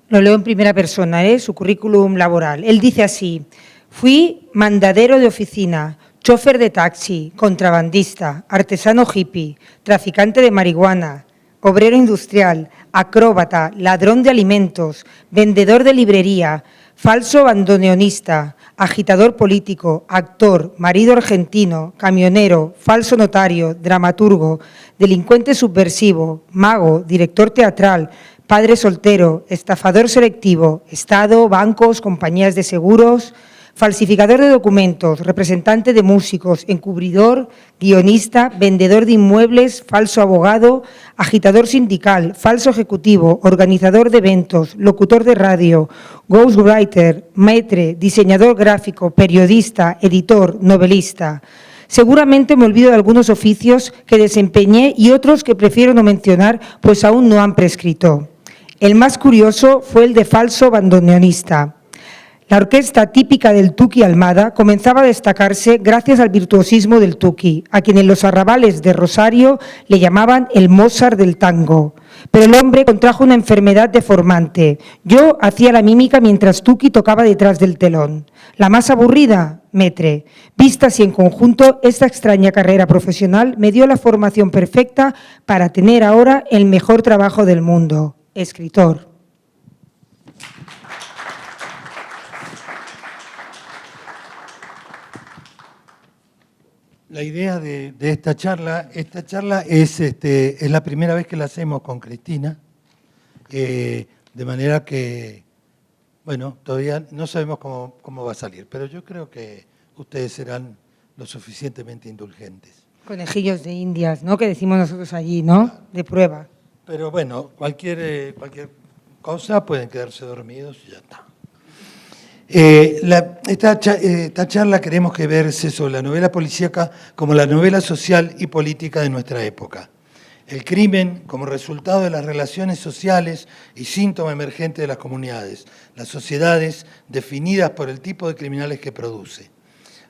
Lo leo en primera persona, su currículum laboral. Él dice así: fui mandadero de oficina, chofer de taxi, contrabandista, artesano hippie, traficante de marihuana, obrero industrial, acróbata, ladrón de alimentos, vendedor de librería, falso bandoneonista, agitador político, actor, marido argentino, camionero, falso notario, dramaturgo, delincuente subversivo, mago, director teatral, padre soltero, estafador selectivo, Estado, bancos, compañías de seguros, falsificador de documentos, representante de músicos, encubridor, guionista, vendedor de inmuebles, falso abogado, agitador sindical, falso ejecutivo, organizador de eventos, locutor de radio, ghostwriter, maître, diseñador gráfico, periodista, editor, novelista. Seguramente me olvido de algunos oficios que desempeñé y otros que prefiero no mencionar, pues aún no han prescrito. El más curioso fue el de falso bandoneonista. La orquesta típica del Tuki Almada comenzaba a destacarse gracias al virtuosismo del Tuki, a quien en los arrabales de Rosario le llamaban el Mozart del tango. Pero el hombre contrajo una enfermedad deformante. Yo hacía la mímica mientras Tuki tocaba detrás del telón. La más aburrida, Metre. Vista así en conjunto, esta extraña carrera profesional me dio la formación perfecta para tener ahora el mejor trabajo del mundo, escritor. La idea de esta charla es la primera vez que la hacemos con Cristina, de manera que, bueno, todavía no sabemos cómo va a salir, pero yo creo que ustedes serán lo suficientemente indulgentes. Conejillos de indias, ¿no? Que decimos nosotros allí, ¿no? De prueba. Pero bueno, cualquier cosa pueden quedarse dormidos y ya está. Esta charla queremos que verse sobre la novela policíaca como la novela social y política de nuestra época. El crimen como resultado de las relaciones sociales y síntoma emergente de las comunidades, las sociedades definidas por el tipo de criminales que produce.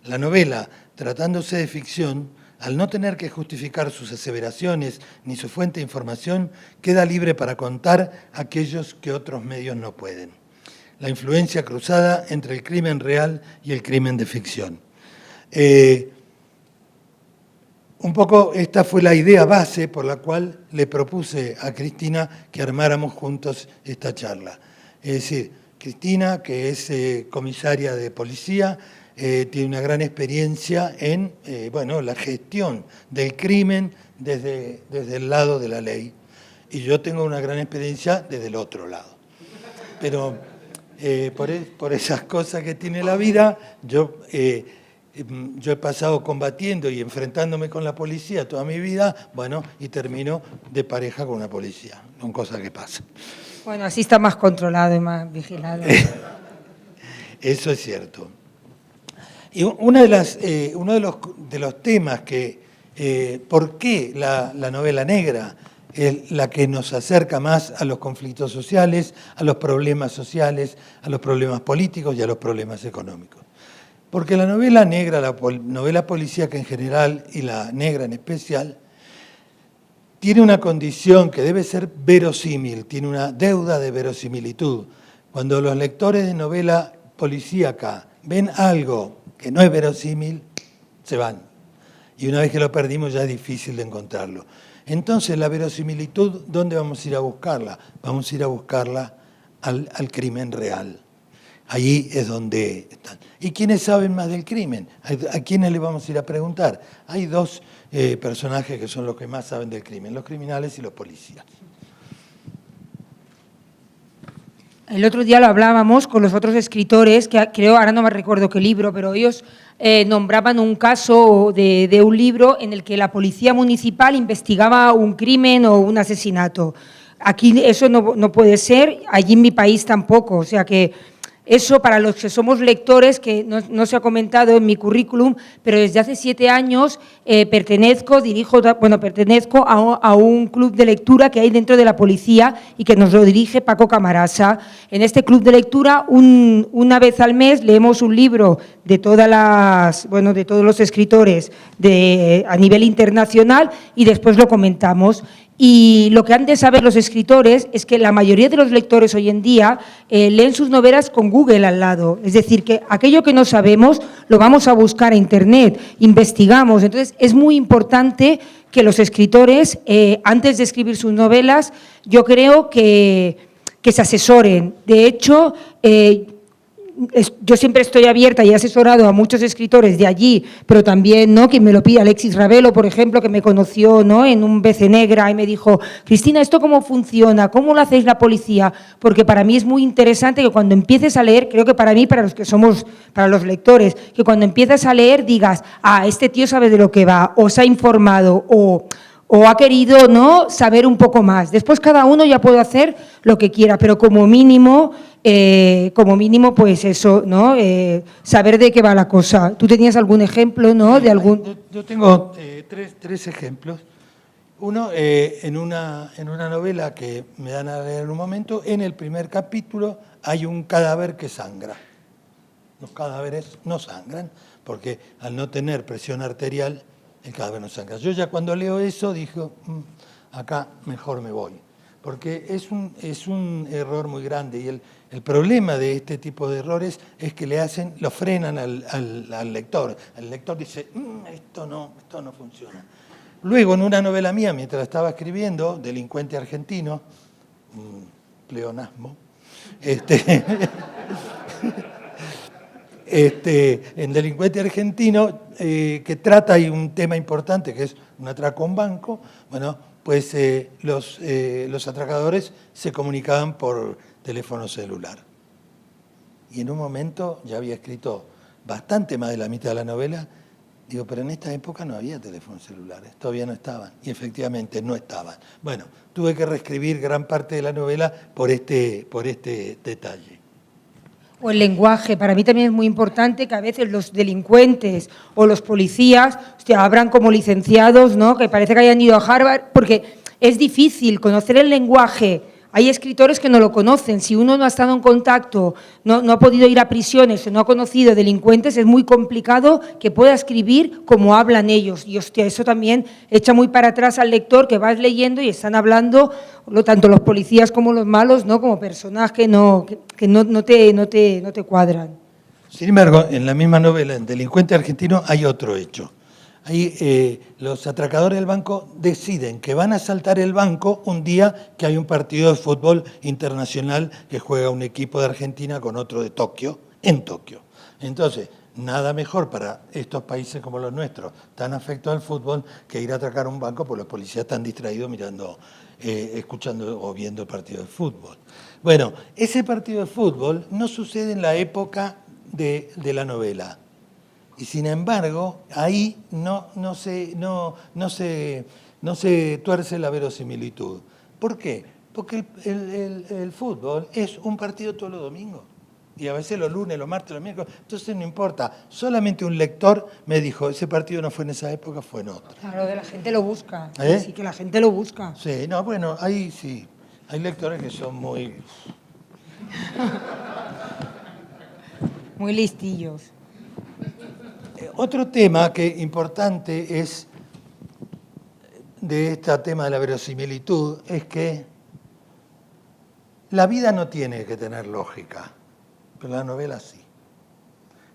La novela, tratándose de ficción, al no tener que justificar sus aseveraciones ni su fuente de información, queda libre para contar aquellos que otros medios no pueden. La influencia cruzada entre el crimen real y el crimen de ficción. Un poco esta fue la idea base por la cual le propuse a Cristina que armáramos juntos esta charla. Es decir, Cristina, que es comisaria de policía, tiene una gran experiencia en la gestión del crimen desde el lado de la ley. Y yo tengo una gran experiencia desde el otro lado. Pero por esas cosas que tiene la vida, yo he pasado combatiendo y enfrentándome con la policía toda mi vida, y termino de pareja con una policía, son cosas que pasan. Bueno, así está más controlado y más vigilado. Eso es cierto. Y uno de los temas que, ¿por qué la novela negra es la que nos acerca más a los conflictos sociales, a los problemas sociales, a los problemas políticos y a los problemas económicos? Porque la novela negra, la novela policíaca en general y la negra en especial, tiene una condición que debe ser verosímil, tiene una deuda de verosimilitud. Cuando los lectores de novela policíaca ven algo que no es verosímil, se van. Y una vez que lo perdimos ya es difícil de encontrarlo. Entonces, la verosimilitud, ¿dónde vamos a ir a buscarla? Vamos a ir a buscarla al crimen real. Allí es donde están. ¿Y quiénes saben más del crimen? ¿A quiénes le vamos a ir a preguntar? Hay dos personajes que son los que más saben del crimen, los criminales y los policías. El otro día lo hablábamos con los otros escritores, que creo, ahora no me recuerdo qué libro, pero ellos nombraban un caso de un libro en el que la policía municipal investigaba un crimen o un asesinato. Aquí eso no puede ser, allí en mi país tampoco, o sea que eso para los que somos lectores, que no se ha comentado en mi currículum, pero desde hace 7 años pertenezco a un club de lectura que hay dentro de la policía y que nos lo dirige Paco Camarasa. En este club de lectura, una vez al mes leemos un libro de todos los escritores a nivel internacional y después lo comentamos. Y lo que han de saber los escritores es que la mayoría de los lectores hoy en día leen sus novelas con Google al lado. Es decir, que aquello que no sabemos lo vamos a buscar a Internet, investigamos. Entonces, es muy importante que los escritores, antes de escribir sus novelas, yo creo que se asesoren. De hecho, yo siempre estoy abierta y he asesorado a muchos escritores de allí, pero también, ¿no?, quien me lo pide, Alexis Ravelo, por ejemplo, que me conoció, ¿no?, en un BC Negra y me dijo: Cristina, ¿esto cómo funciona? ¿Cómo lo hacéis la policía? Porque para mí es muy interesante que cuando empieces a leer, creo que para mí, para los que somos, para los lectores, que cuando empieces a leer digas: ah, este tío sabe de lo que va, o se ha informado, o ha querido, ¿no?, saber un poco más. Después cada uno ya puede hacer lo que quiera, pero como mínimo, pues eso, ¿no?, saber de qué va la cosa. ¿Tú tenías algún ejemplo, no?, de algún...? Yo tengo tres ejemplos. Uno, en una novela que me dan a leer en un momento, en el primer capítulo hay un cadáver que sangra. Los cadáveres no sangran, porque al no tener presión arterial, el cadáver no sangra. Yo ya cuando leo eso digo, acá mejor me voy, porque es un error muy grande, y el problema de este tipo de errores es que lo frenan al lector. El lector dice, esto no funciona. Luego, en una novela mía, mientras estaba escribiendo, Delincuente argentino, pleonasmo, en Delincuente argentino, que trata, hay un tema importante que es un atraco a un banco, bueno, pues los atracadores se comunicaban por teléfono celular. Y en un momento, ya había escrito bastante más de la mitad de la novela, digo, pero en esta época no había teléfonos celulares, todavía no estaban, y efectivamente no estaban. Bueno, tuve que reescribir gran parte de la novela por este detalle. O el lenguaje, para mí también es muy importante que a veces los delincuentes o los policías hablan como licenciados, ¿no?, que parece que hayan ido a Harvard, porque es difícil conocer el lenguaje. Hay escritores que no lo conocen. Si uno no ha estado en contacto, no ha podido ir a prisiones, no ha conocido delincuentes, es muy complicado que pueda escribir como hablan ellos. Y eso también echa muy para atrás al lector, que vas leyendo y están hablando, tanto los policías como los malos, ¿no?, como personas que no te cuadran. Sin embargo, en la misma novela, en Delincuente argentino, hay otro hecho. Ahí los atracadores del banco deciden que van a asaltar el banco un día que hay un partido de fútbol internacional que juega un equipo de Argentina con otro de Tokio, en Tokio. Entonces, nada mejor para estos países como los nuestros, tan afectos al fútbol, que ir a atracar un banco, porque los policías están distraídos mirando, escuchando o viendo el partido de fútbol. Bueno, ese partido de fútbol no sucede en la época de la novela. Y sin embargo, ahí no se tuerce la verosimilitud. ¿Por qué? Porque el fútbol es un partido todos los domingos. Y a veces los lunes, los martes, los miércoles. Entonces no importa. Solamente un lector me dijo, ese partido no fue en esa época, fue en otra. Claro, que la gente lo busca. ¿Eh? Sí, que la gente lo busca. Sí, no, bueno, ahí sí. Hay lectores que son muy... muy listillos. Otro tema que importante es de este tema de la verosimilitud es que la vida no tiene que tener lógica, pero la novela sí.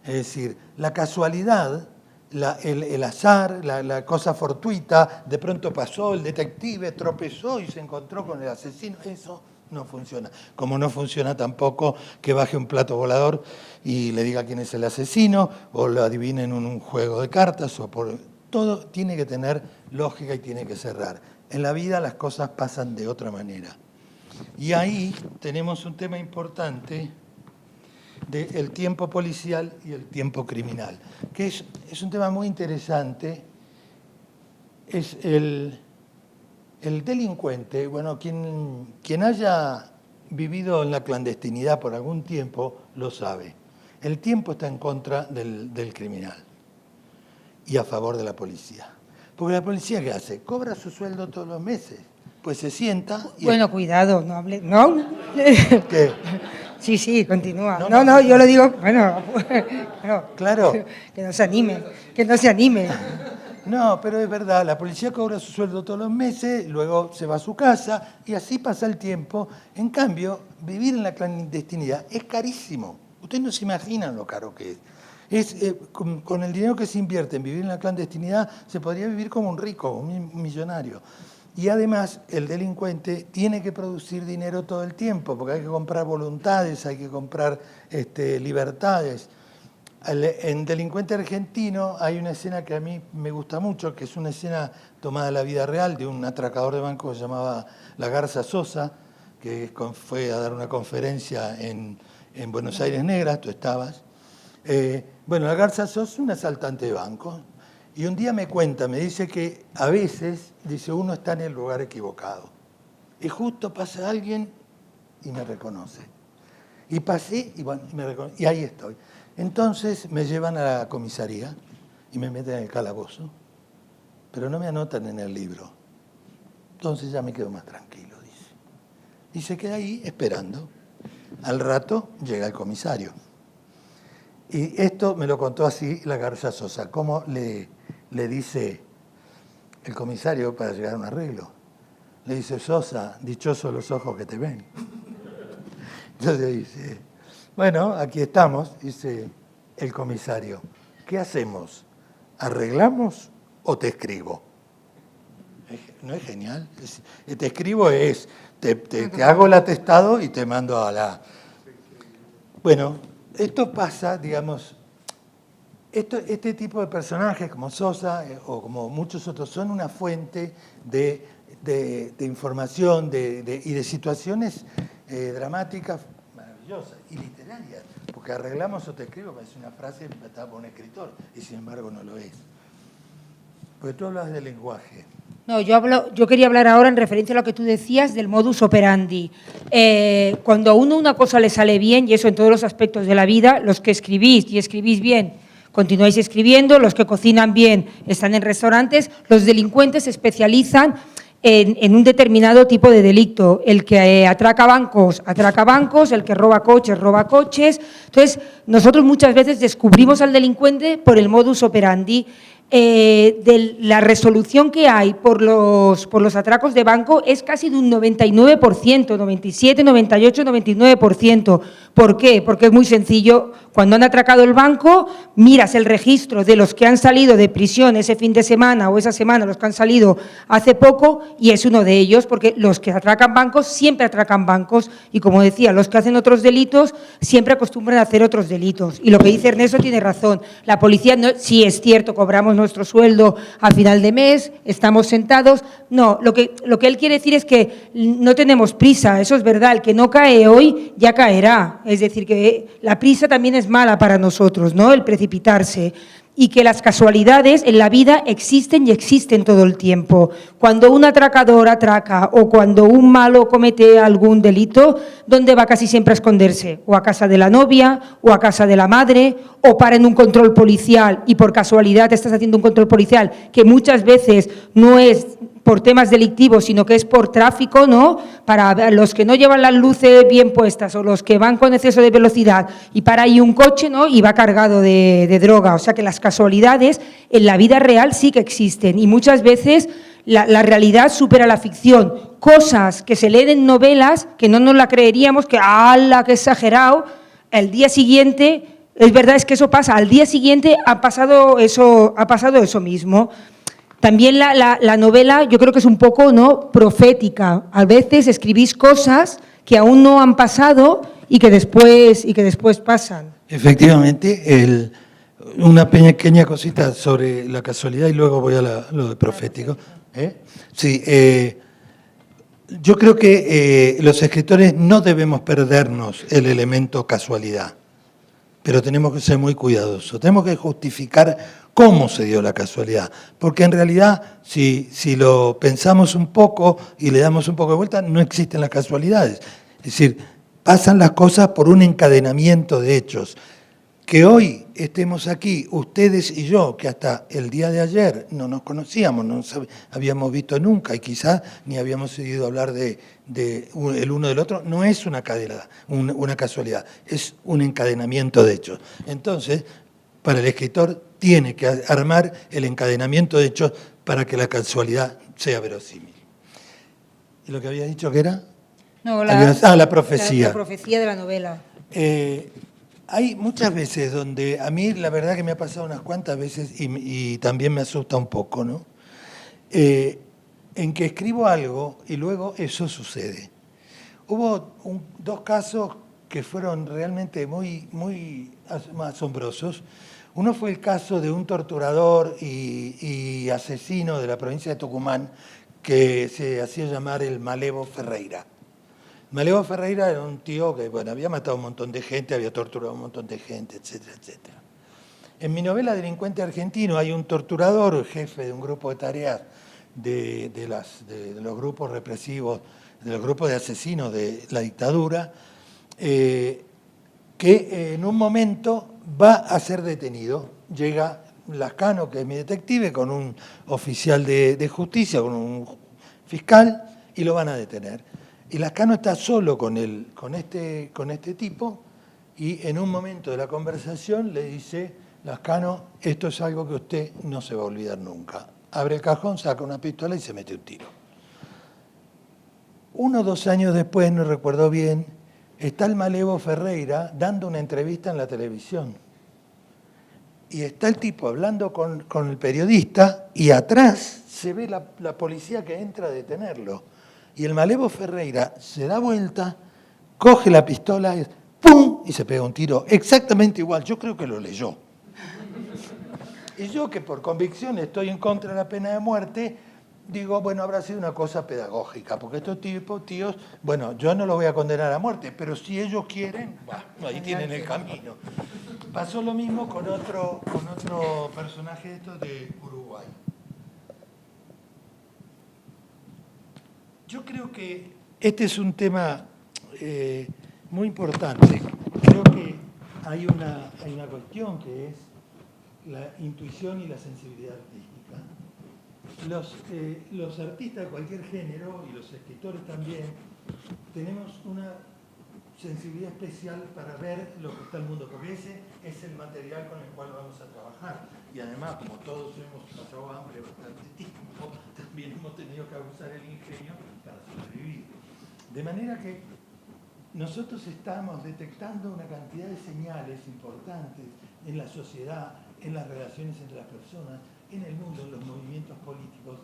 Es decir, la casualidad, el azar, la cosa fortuita, de pronto pasó, el detective tropezó y se encontró con el asesino, eso no funciona. Como no funciona tampoco que baje un plato volador y le diga quién es el asesino, o lo adivine en un juego de cartas, todo tiene que tener lógica y tiene que cerrar. En la vida las cosas pasan de otra manera. Y ahí tenemos un tema importante del tiempo policial y el tiempo criminal, que es un tema muy interesante. Es el delincuente, bueno, quien haya vivido en la clandestinidad por algún tiempo lo sabe. El tiempo está en contra del criminal y a favor de la policía. Porque la policía, ¿qué hace? Cobra su sueldo todos los meses. Pues se sienta y... Bueno, cuidado, no hable... ¿No? ¿Qué? Sí, continúa. No, yo lo digo... Bueno, claro. Que no se anime, que no se anime. No, pero es verdad, la policía cobra su sueldo todos los meses, luego se va a su casa y así pasa el tiempo. En cambio, vivir en la clandestinidad es carísimo. Ustedes no se imaginan lo caro que es. Con el dinero que se invierte en vivir en la clandestinidad se podría vivir como un rico, un millonario. Y además el delincuente tiene que producir dinero todo el tiempo, porque hay que comprar voluntades, hay que comprar libertades. En Delincuente Argentino hay una escena que a mí me gusta mucho, que es una escena tomada de la vida real de un atracador de banco que se llamaba La Garza Sosa, que fue a dar una conferencia en Buenos Aires Negras, tú estabas. La Garza Sosa es un asaltante de banco. Y un día me dice que a veces, dice, uno está en el lugar equivocado. Y justo pasa alguien y me reconoce. Y pasé y me reconoce. Y ahí estoy. Entonces me llevan a la comisaría y me meten en el calabozo, pero no me anotan en el libro. Entonces ya me quedo más tranquilo, dice. Y se queda ahí esperando. Al rato llega el comisario. Y esto me lo contó así la Garza Sosa, cómo le dice el comisario para llegar a un arreglo. Le dice, Sosa, dichosos los ojos que te ven. Entonces dice, bueno, aquí estamos, dice el comisario. ¿Qué hacemos? ¿Arreglamos o te escribo? ¿No es genial? Te escribo te hago el atestado y te mando a la... Bueno, esto pasa, digamos, este tipo de personajes como Sosa o como muchos otros son una fuente de información y de situaciones dramáticas maravillosas y literarias, porque arreglamos o te escribo, es una frase inventada por un escritor y sin embargo no lo es. Porque tú hablas del lenguaje. No, yo quería hablar ahora en referencia a lo que tú decías del modus operandi. Cuando a uno una cosa le sale bien, y eso en todos los aspectos de la vida, los que escribís y escribís bien, continuáis escribiendo, los que cocinan bien están en restaurantes, los delincuentes se especializan en un determinado tipo de delito. El que atraca bancos, el que roba coches. Entonces, nosotros muchas veces descubrimos al delincuente por el modus operandi. De la resolución que hay por los atracos de banco es casi de un 99%, 97, 98, 99%. ¿Por qué? Porque es muy sencillo. Cuando han atracado el banco, miras el registro de los que han salido de prisión ese fin de semana o esa semana, los que han salido hace poco, y es uno de ellos, porque los que atracan bancos siempre atracan bancos y, como decía, los que hacen otros delitos siempre acostumbran a hacer otros delitos. Y lo que dice Ernesto tiene razón. La policía, sí es cierto, cobramos nuestro sueldo a final de mes, estamos sentados. No, lo que él quiere decir es que no tenemos prisa, eso es verdad, el que no cae hoy ya caerá. Es decir, que la prisa también es mala para nosotros, ¿no? El precipitarse. Y que las casualidades en la vida existen y existen todo el tiempo. Cuando un atracador atraca o cuando un malo comete algún delito, ¿dónde va casi siempre a esconderse? O a casa de la novia, o a casa de la madre, o para en un control policial y por casualidad estás haciendo un control policial que muchas veces no es por temas delictivos, sino que es por tráfico, ¿no? Para los que no llevan las luces bien puestas o los que van con exceso de velocidad y para ahí un coche, ¿no? Y va cargado de droga. O sea que las casualidades en la vida real sí que existen y muchas veces la realidad supera la ficción. Cosas que se leen en novelas que no nos la creeríamos, que ¡ala, qué exagerado! El día siguiente, es verdad, es que eso pasa, al día siguiente ha pasado eso mismo. También la novela yo creo que es un poco, ¿no?, profética. A veces escribís cosas que aún no han pasado y que después pasan. Efectivamente, una pequeña cosita sobre la casualidad y luego voy a lo de profético. Sí, yo creo que los escritores no debemos perdernos el elemento casualidad, pero tenemos que ser muy cuidadosos, tenemos que justificar cómo se dio la casualidad, porque en realidad si lo pensamos un poco y le damos un poco de vuelta, no existen las casualidades. Es decir, pasan las cosas por un encadenamiento de hechos. Que hoy estemos aquí, ustedes y yo, que hasta el día de ayer no nos conocíamos, no nos habíamos visto nunca y quizás ni habíamos oído hablar de el uno del otro, no es una casualidad, es un encadenamiento de hechos. Entonces, para el escritor tiene que armar el encadenamiento de hechos para que la casualidad sea verosímil. ¿Y lo que había dicho que era? No, la profecía. La profecía de la novela. Hay muchas veces donde a mí la verdad que me ha pasado unas cuantas veces y también me asusta un poco, ¿no? En que escribo algo y luego eso sucede. Hubo dos casos que fueron realmente muy asombrosos. Uno fue el caso de un torturador y asesino de la provincia de Tucumán que se hacía llamar el Malevo Ferreira. Malevo Ferreira era un tío que había matado a un montón de gente, había torturado a un montón de gente, etcétera, etcétera. En mi novela Delincuente Argentino hay un torturador, jefe de un grupo de tareas de los grupos represivos, de los grupos de asesinos de la dictadura, que en un momento va a ser detenido. Llega Lascano, que es mi detective, con un oficial de justicia, con un fiscal, y lo van a detener. Y Lascano está solo con este tipo, y en un momento de la conversación le dice: Lascano, esto es algo que usted no se va a olvidar nunca. Abre el cajón, saca una pistola y se mete un tiro. 1 o 2 años después, no recuerdo bien, está el Malevo Ferreira dando una entrevista en la televisión. Y está el tipo hablando con el periodista y atrás se ve la policía que entra a detenerlo. Y el Malevo Ferreira se da vuelta, coge la pistola y ¡pum! Y se pega un tiro exactamente igual. Yo creo que lo leyó. Y yo, que por convicción estoy en contra de la pena de muerte, digo, bueno, habrá sido una cosa pedagógica, porque estos tíos, bueno, yo no los voy a condenar a muerte, pero si ellos quieren, ahí tienen el camino. Pasó lo mismo con otro personaje de Uruguay. Yo creo que este es un tema muy importante. Creo que hay una cuestión que es la intuición y la sensibilidad artística. Los artistas de cualquier género y los escritores también tenemos una sensibilidad especial para ver lo que está en el mundo, porque ese es el material con el cual vamos a trabajar. Y además, como todos hemos pasado hambre bastante tiempo, también hemos tenido que abusar el ingenio para sobrevivir. De manera que nosotros estamos detectando una cantidad de señales importantes en la sociedad, en las relaciones entre las personas, en el mundo, en los movimientos políticos,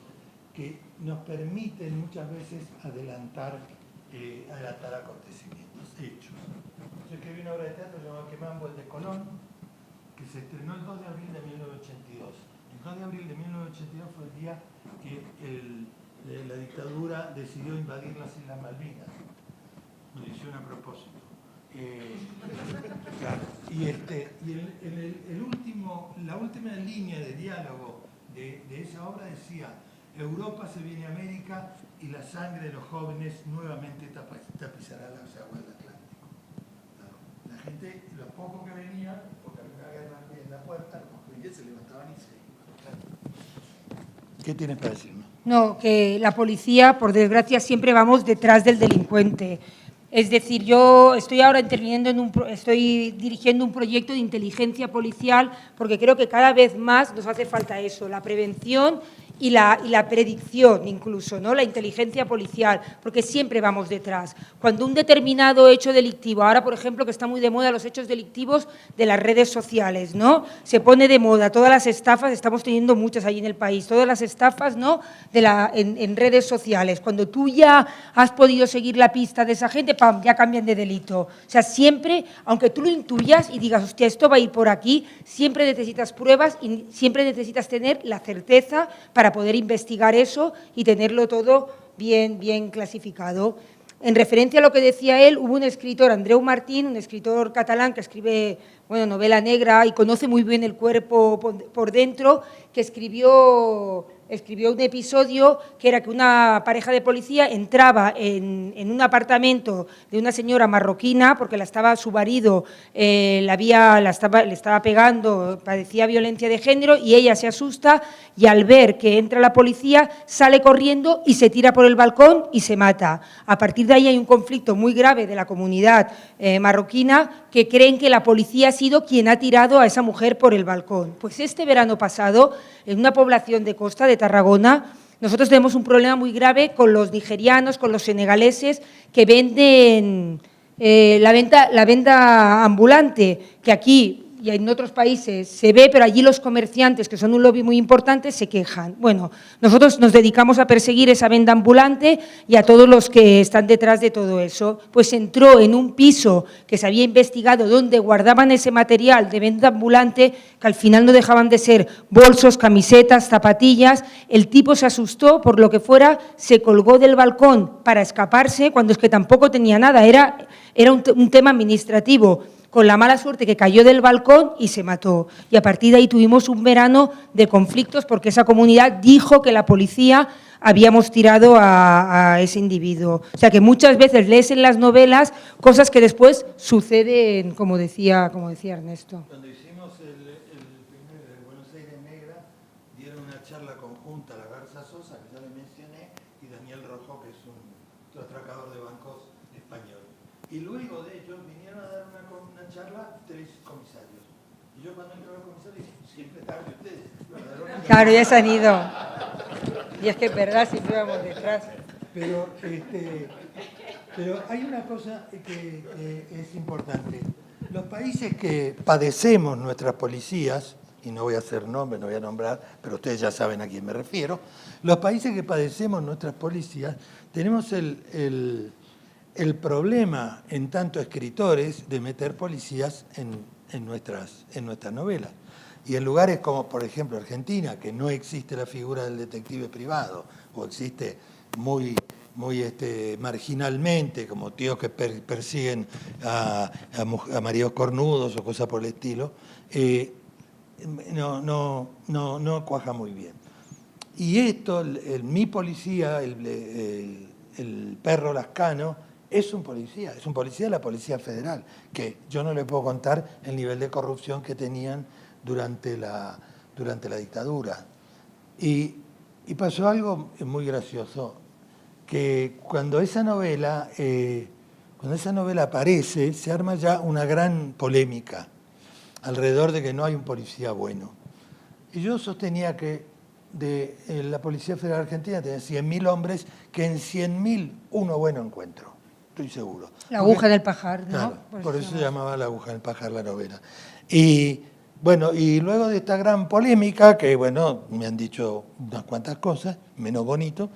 que nos permiten muchas veces adelantar acontecimientos, hechos. Yo escribí una obra de teatro llamada Quemambo, el de Colón, que se estrenó el 2 de abril de 1982. El 2 de abril de 1982 fue el día que la dictadura decidió invadir las Islas Malvinas. Lo hicieron a propósito. Claro. Y la última línea de diálogo de esa obra decía: Europa se viene a América y la sangre de los jóvenes nuevamente tapizará las aguas del Atlántico. Claro. La gente, los pocos que venían, porque había una guerra en la puerta, los se levantaban y se iban. Claro. ¿Qué tienes para decirme? No, que la policía, por desgracia, siempre vamos detrás del delincuente. Es decir, yo estoy ahora estoy dirigiendo un proyecto de inteligencia policial porque creo que cada vez más nos hace falta eso, la prevención y la predicción incluso, ¿no? La inteligencia policial, porque siempre vamos detrás. Cuando un determinado hecho delictivo, ahora por ejemplo que está muy de moda los hechos delictivos de las redes sociales, ¿no? Se pone de moda todas las estafas, estamos teniendo muchas allí en el país, todas las estafas, ¿no? En redes sociales. Cuando tú ya has podido seguir la pista de esa gente, ¡pam!, ya cambian de delito. O sea, siempre, aunque tú lo intuyas y digas, hostia, esto va a ir por aquí, siempre necesitas pruebas y siempre necesitas tener la certeza para poder investigar eso y tenerlo todo bien clasificado. En referencia a lo que decía él, hubo un escritor, Andreu Martín, un escritor catalán que escribe novela negra y conoce muy bien el cuerpo por dentro, que escribió un episodio que era que una pareja de policía entraba en un apartamento de una señora marroquina porque su marido le estaba pegando, padecía violencia de género y ella se asusta y al ver que entra la policía sale corriendo y se tira por el balcón y se mata. A partir de ahí hay un conflicto muy grave de la comunidad marroquina que creen que la policía ha sido quien ha tirado a esa mujer por el balcón. Pues este verano pasado, en una población de costa de Tarragona, nosotros tenemos un problema muy grave con los nigerianos, con los senegaleses que venden la venta ambulante, que aquí y en otros países se ve, pero allí los comerciantes, que son un lobby muy importante, se quejan. Bueno, nosotros nos dedicamos a perseguir esa venta ambulante y a todos los que están detrás de todo eso. Pues entró en un piso que se había investigado donde guardaban ese material de venta ambulante, que al final no dejaban de ser bolsos, camisetas, zapatillas. El tipo se asustó, por lo que fuera, se colgó del balcón para escaparse, cuando es que tampoco tenía nada, era un tema administrativo, con la mala suerte que cayó del balcón y se mató. Y a partir de ahí tuvimos un verano de conflictos porque esa comunidad dijo que la policía habíamos tirado a ese individuo. O sea que muchas veces lees en las novelas cosas que después suceden, como decía Ernesto. Cuando hicimos el primer de Buenos Aires Negra, dieron una charla conjunta la Garza Sosa, que ya le mencioné, y Daniel Rojo, que es un atracador de bancos español. Y luego de ellos vinieron a dar una charla 3 comisarios. Y yo cuando entré al comisario dije, siempre tarde ustedes. Claro, ya se han ido. Y es que es verdad, siempre vamos detrás. Pero hay una cosa que es importante. Los países que padecemos nuestras policías, y no voy a hacer nombre, no voy a nombrar, pero ustedes ya saben a quién me refiero, los países que padecemos nuestras policías, tenemos el problema, en tanto escritores, de meter policías en nuestras novelas. Y en lugares como, por ejemplo, Argentina, que no existe la figura del detective privado, o existe muy marginalmente, como tíos que persiguen a maridos cornudos o cosas por el estilo, no cuaja muy bien. Y esto, mi policía, el perro Lascano, es un policía de la Policía Federal, que yo no le puedo contar el nivel de corrupción que tenían durante la dictadura. Y pasó algo muy gracioso, que cuando esa novela aparece, se arma ya una gran polémica alrededor de que no hay un policía bueno. Y yo sostenía que la Policía Federal Argentina tenía 100.000 hombres, que en 100.000 uno bueno encuentro. Estoy seguro. La aguja del pajar, ¿no? Claro, por eso se llamaba La aguja del pajar la novela. Y bueno, y luego de esta gran polémica, que bueno, me han dicho unas cuantas cosas, menos bonito,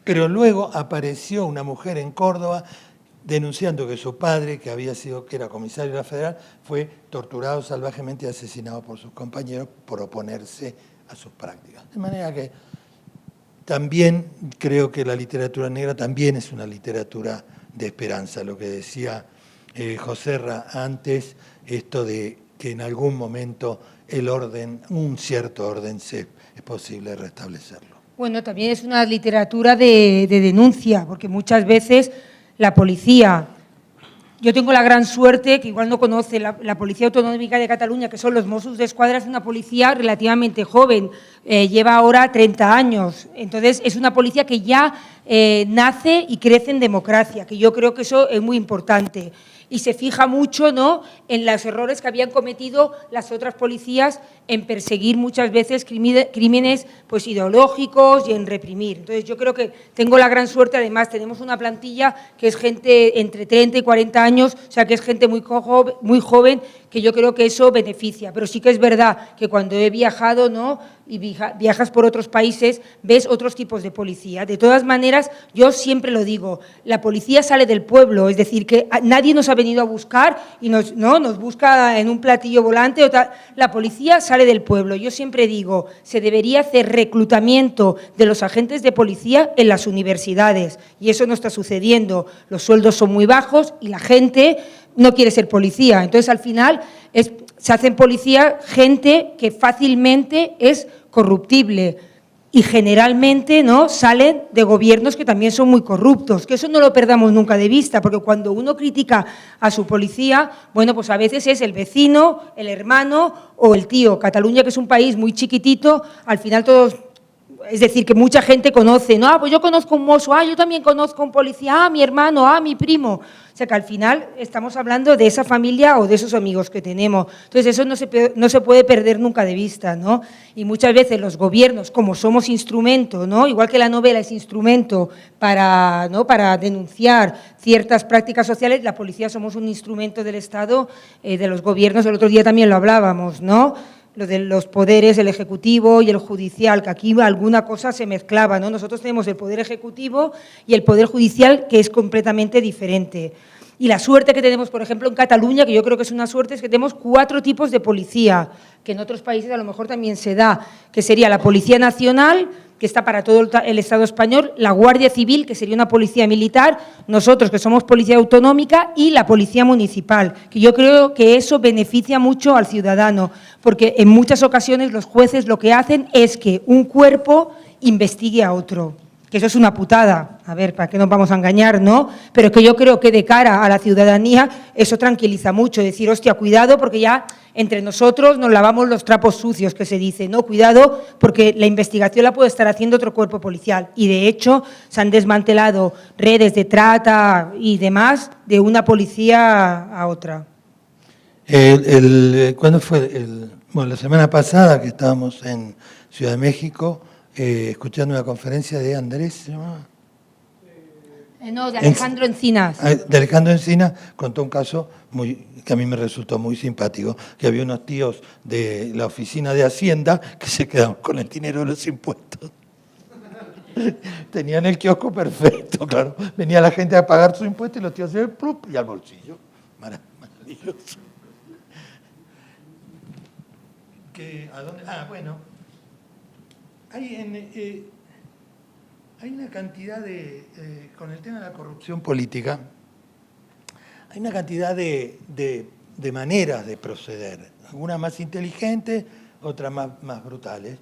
pero luego apareció una mujer en Córdoba denunciando que su padre, que era comisario de la Federal, fue torturado salvajemente y asesinado por sus compañeros por oponerse a sus prácticas. De manera que también creo que la literatura negra también es una literatura de esperanza. Lo que decía Joserra antes, esto de que en algún momento un cierto orden es posible restablecerlo. Bueno, también es una literatura de denuncia, porque muchas veces la policía... Yo tengo la gran suerte, que igual no conoce, la Policía Autonómica de Cataluña, que son los Mossos d'Esquadra, es una policía relativamente joven, lleva ahora 30 años. Entonces, es una policía que ya nace y crece en democracia, que yo creo que eso es muy importante. Y se fija mucho, ¿no?, en los errores que habían cometido las otras policías en perseguir muchas veces crímenes pues, ideológicos y en reprimir. Entonces, yo creo que tengo la gran suerte, además, tenemos una plantilla que es gente entre 30 y 40 años, o sea, que es gente muy joven, que yo creo que eso beneficia. Pero sí que es verdad que cuando he viajado, ¿no?, y viajas por otros países, ves otros tipos de policía. De todas maneras, yo siempre lo digo, la policía sale del pueblo, es decir, que nadie nos ha venido a buscar y nos busca en un platillo volante. La policía sale del pueblo. Yo siempre digo, se debería hacer reclutamiento de los agentes de policía en las universidades, y eso no está sucediendo. Los sueldos son muy bajos y la gente no quiere ser policía. Entonces, al final, se hacen policía gente que fácilmente es corruptible y generalmente, ¿no?, salen de gobiernos que también son muy corruptos, que eso no lo perdamos nunca de vista, porque cuando uno critica a su policía, bueno, pues a veces es el vecino, el hermano o el tío. Cataluña, que es un país muy chiquitito, al final todos es decir, que mucha gente conoce, ¿no? Pues yo conozco un mozo, yo también conozco un policía, mi hermano, mi primo. O sea, que al final estamos hablando de esa familia o de esos amigos que tenemos. Entonces, eso no se puede perder nunca de vista, ¿no? Y muchas veces los gobiernos, como somos instrumento, ¿no? Igual que la novela es instrumento para, ¿no? para denunciar ciertas prácticas sociales, la policía somos un instrumento del Estado, de los gobiernos. El otro día también lo hablábamos, ¿no? Lo de los poderes, el ejecutivo y el judicial, que aquí alguna cosa se mezclaba, ¿no? Nosotros tenemos el poder ejecutivo y el poder judicial, que es completamente diferente. Y la suerte que tenemos, por ejemplo, en Cataluña, que yo creo que es una suerte, es que tenemos 4 tipos de policía, que en otros países a lo mejor también se da, que sería la Policía Nacional, que está para todo el Estado español, la Guardia Civil, que sería una policía militar, nosotros que somos policía autonómica, y la Policía Municipal, que yo creo que eso beneficia mucho al ciudadano, porque en muchas ocasiones los jueces lo que hacen es que un cuerpo investigue a otro, que eso es una putada, a ver, ¿para qué nos vamos a engañar, no? Pero que yo creo que de cara a la ciudadanía eso tranquiliza mucho, decir, hostia, cuidado, porque ya entre nosotros nos lavamos los trapos sucios, que se dice, no, cuidado, porque la investigación la puede estar haciendo otro cuerpo policial. Y de hecho se han desmantelado redes de trata y demás de una policía a otra. ¿Cuándo fue? Bueno, la semana pasada que estábamos en Ciudad de México, escuchando una conferencia de Andrés, ¿se llama? No, de Alejandro Encinas. De Alejandro Encinas, contó un caso que a mí me resultó muy simpático, que había unos tíos de la oficina de Hacienda que se quedaban con el dinero de los impuestos. Tenían el kiosco perfecto, claro. Venía la gente a pagar su impuesto y los tíos se ¡plup! Y al bolsillo. Maravilloso. ¿A dónde? Bueno. Hay una cantidad con el tema de la corrupción política, hay una cantidad de maneras de proceder, algunas más inteligentes, otras más brutales.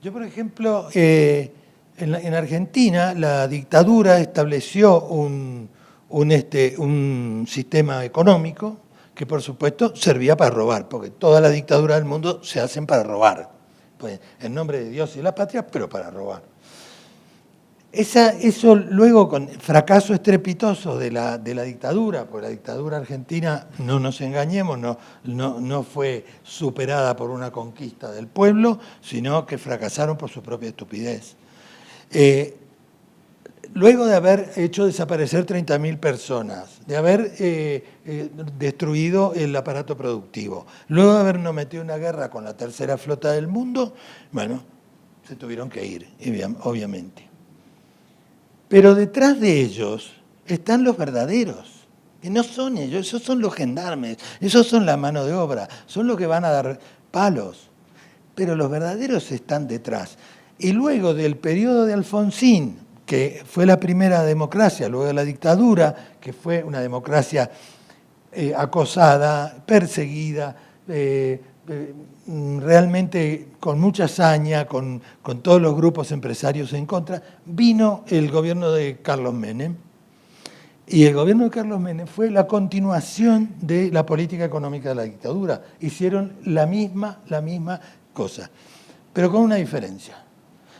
Yo, por ejemplo, en Argentina la dictadura estableció un sistema económico que, por supuesto, servía para robar, porque todas las dictaduras del mundo se hacen para robar. Pues, en nombre de Dios y la patria, pero para robar. Eso luego, con fracaso estrepitoso de la dictadura, porque la dictadura argentina, no nos engañemos, no fue superada por una conquista del pueblo, sino que fracasaron por su propia estupidez. Luego de haber hecho desaparecer 30.000 personas, de haber destruido el aparato productivo, luego de habernos metido en una guerra con la tercera flota del mundo, bueno, se tuvieron que ir, obviamente. Pero detrás de ellos están los verdaderos, que no son ellos, esos son los gendarmes, esos son la mano de obra, son los que van a dar palos, pero los verdaderos están detrás. Y luego del periodo de Alfonsín, que fue la primera democracia, luego de la dictadura, que fue una democracia acosada, perseguida, realmente con mucha hazaña, con todos los grupos empresarios en contra, vino el gobierno de Carlos Menem. Y el gobierno de Carlos Menem fue la continuación de la política económica de la dictadura. Hicieron la misma cosa, pero con una diferencia.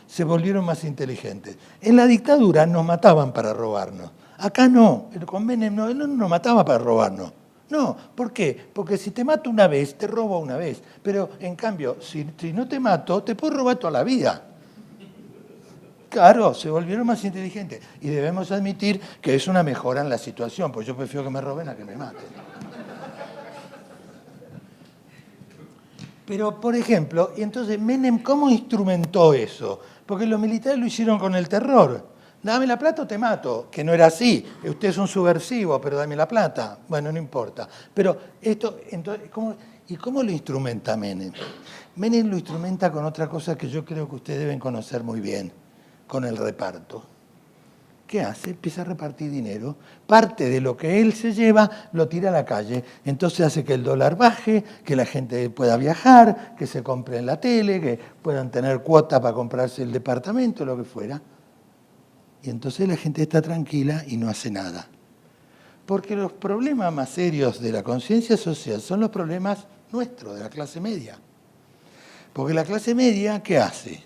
Se volvieron más inteligentes. En la dictadura nos mataban para robarnos. Acá no, con Menem no nos mataba para robarnos. No, ¿por qué? Porque si te mato una vez, te robo una vez. Pero en cambio, si no te mato, te puedo robar toda la vida. Claro, se volvieron más inteligentes. Y debemos admitir que es una mejora en la situación, pues yo prefiero que me roben a que me maten. Pero, por ejemplo, y entonces Menem, ¿cómo instrumentó eso? Porque los militares lo hicieron con el terror. Dame la plata o te mato. Que no era así. Usted es un subversivo, pero dame la plata. Bueno, no importa. Pero esto, entonces, ¿cómo lo instrumenta Menem? Menem lo instrumenta con otra cosa que yo creo que ustedes deben conocer muy bien, con el reparto. ¿Qué hace? Empieza a repartir dinero. Parte de lo que él se lleva lo tira a la calle. Entonces hace que el dólar baje, que la gente pueda viajar, que se compre en la tele, que puedan tener cuota para comprarse el departamento, lo que fuera. Y entonces la gente está tranquila y no hace nada. Porque los problemas más serios de la conciencia social son los problemas nuestros, de la clase media. Porque la clase media, ¿qué hace?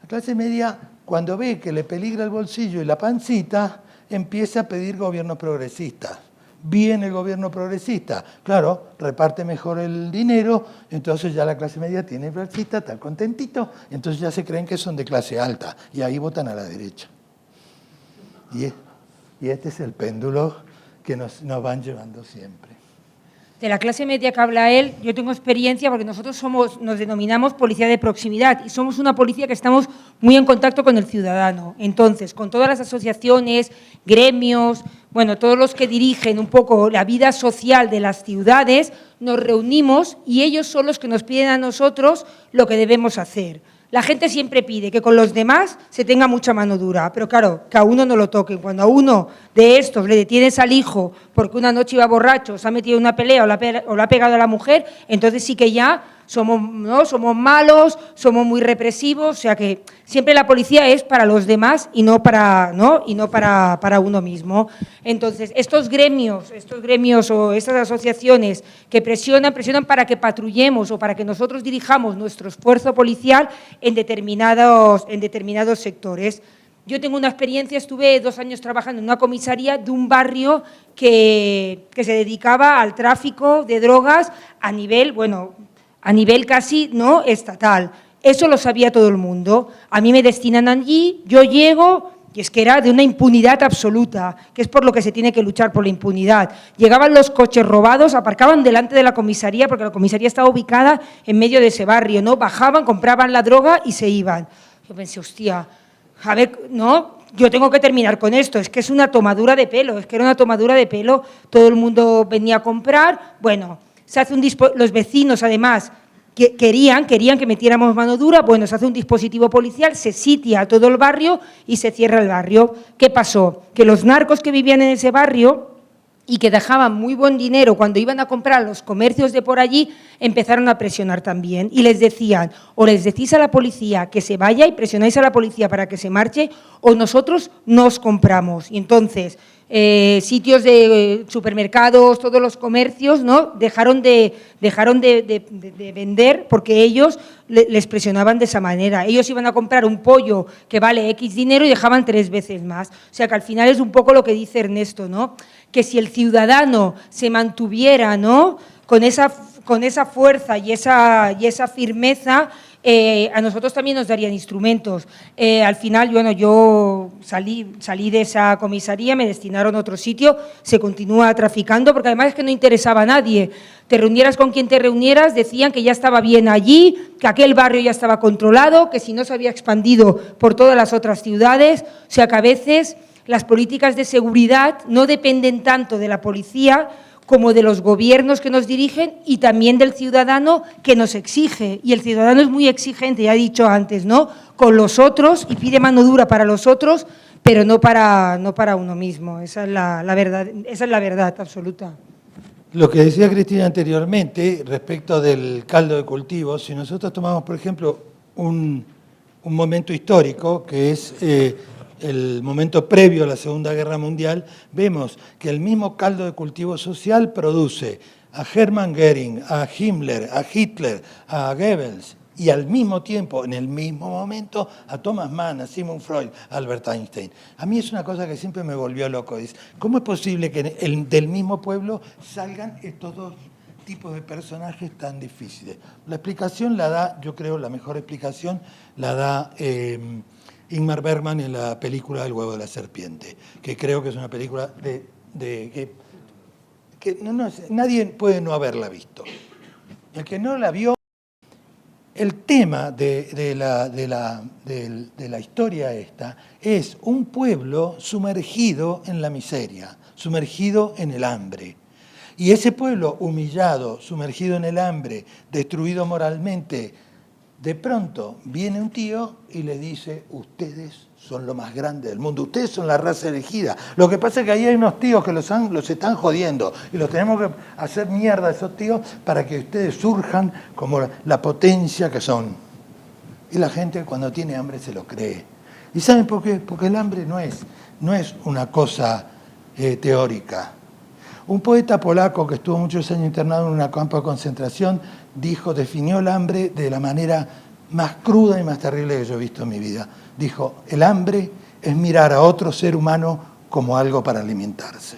La La clase media, cuando ve que le peligra el bolsillo y la pancita, empieza a pedir gobierno progresista. Viene el gobierno progresista, claro, reparte mejor el dinero, entonces ya la clase media tiene progresista, está contentito, entonces ya se creen que son de clase alta y ahí votan a la derecha. Y este es el péndulo que nos van llevando siempre. De la clase media que habla él, yo tengo experiencia porque nosotros nos denominamos policía de proximidad y somos una policía que estamos muy en contacto con el ciudadano. Entonces, con todas las asociaciones, gremios, bueno, todos los que dirigen un poco la vida social de las ciudades, nos reunimos y ellos son los que nos piden a nosotros lo que debemos hacer. La gente siempre pide que con los demás se tenga mucha mano dura, pero claro, que a uno no lo toquen. Cuando a uno de estos le detienes al hijo porque una noche iba borracho, se ha metido en una pelea o la ha pegado a la mujer, entonces sí que ya somos malos, somos muy represivos, o sea que siempre la policía es para los demás y no para uno mismo. Entonces, estos gremios o estas asociaciones que presionan para que patrullemos o para que nosotros dirijamos nuestro esfuerzo policial en determinados sectores. Yo tengo una experiencia, estuve 2 años trabajando en una comisaría de un barrio que se dedicaba al tráfico de drogas a nivel casi no estatal. Eso lo sabía todo el mundo. A mí me destinan allí, yo llego, y es que era de una impunidad absoluta, que es por lo que se tiene que luchar, por la impunidad. Llegaban los coches robados, aparcaban delante de la comisaría, porque la comisaría estaba ubicada en medio de ese barrio, ¿no? Bajaban, compraban la droga y se iban. Yo pensé, hostia, a ver, no, yo tengo que terminar con esto, es que es una tomadura de pelo, todo el mundo venía a comprar, bueno, se hace los vecinos además querían que metiéramos mano dura, bueno, se hace un dispositivo policial, se sitia a todo el barrio y se cierra el barrio. ¿Qué pasó? Que los narcos que vivían en ese barrio y que dejaban muy buen dinero cuando iban a comprar a los comercios de por allí, empezaron a presionar también y les decían, o les decís a la policía que se vaya y presionáis a la policía para que se marche, o nosotros nos compramos. Y entonces, sitios de supermercados, todos los comercios, ¿no? dejaron de vender porque ellos les presionaban de esa manera. Ellos iban a comprar un pollo que vale X dinero y dejaban 3 veces más. O sea que al final es un poco lo que dice Ernesto, ¿no? Que si el ciudadano se mantuviera, ¿no? con esa fuerza y esa firmeza, a nosotros también nos darían instrumentos. Al final, bueno, yo salí de esa comisaría, me destinaron a otro sitio, se continúa traficando, porque además es que no interesaba a nadie. Te reunieras con quien te reunieras, decían que ya estaba bien allí, que aquel barrio ya estaba controlado, que si no se había expandido por todas las otras ciudades, o sea que a veces las políticas de seguridad no dependen tanto de la policía como de los gobiernos que nos dirigen y también del ciudadano que nos exige. Y el ciudadano es muy exigente, ya he dicho antes, ¿no? Con los otros y pide mano dura para los otros, pero no para uno mismo. Esa es la verdad absoluta. Lo que decía Cristina anteriormente respecto del caldo de cultivo, si nosotros tomamos, por ejemplo, un momento histórico que es el momento previo a la Segunda Guerra Mundial, vemos que el mismo caldo de cultivo social produce a Hermann Göring, a Himmler, a Hitler, a Goebbels y al mismo tiempo, en el mismo momento, a Thomas Mann, a Sigmund Freud, a Albert Einstein. A mí es una cosa que siempre me volvió loco. ¿Cómo es posible que del mismo pueblo salgan estos 2 tipos de personajes tan difíciles? La explicación la da, yo creo, la mejor explicación la da Ingmar Bergman en la película El huevo de la serpiente, que creo que es una película que nadie puede no haberla visto. El que no la vio, el tema de la historia esta es un pueblo sumergido en la miseria, sumergido en el hambre. Y ese pueblo humillado, sumergido en el hambre, destruido moralmente, de pronto viene un tío y le dice, ustedes son lo más grande del mundo, ustedes son la raza elegida. Lo que pasa es que ahí hay unos tíos que los están jodiendo y los tenemos que hacer mierda a esos tíos para que ustedes surjan como la potencia que son. Y la gente cuando tiene hambre se lo cree. ¿Y saben por qué? Porque el hambre no es una cosa teórica. Un poeta polaco que estuvo muchos años internado en un campo de concentración definió el hambre de la manera más cruda y más terrible que yo he visto en mi vida. Dijo, el hambre es mirar a otro ser humano como algo para alimentarse.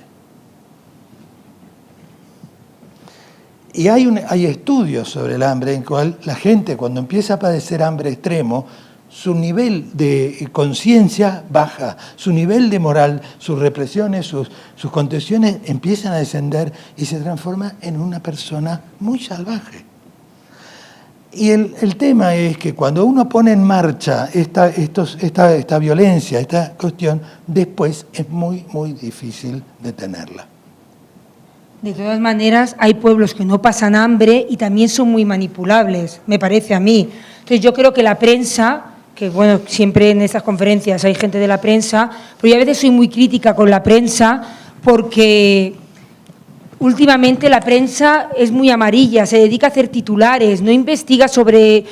Y hay estudios sobre el hambre en cual la gente, cuando empieza a padecer hambre extremo, su nivel de conciencia baja, su nivel de moral, sus represiones, sus contenciones empiezan a descender y se transforma en una persona muy salvaje. Y el tema es que cuando uno pone en marcha esta violencia, esta cuestión, después es muy, muy difícil detenerla. De todas maneras, hay pueblos que no pasan hambre y también son muy manipulables, me parece a mí. Entonces yo creo que la prensa, que bueno, siempre en estas conferencias hay gente de la prensa, pero yo a veces soy muy crítica con la prensa porque últimamente la prensa es muy amarilla, se dedica a hacer titulares, no investiga sobre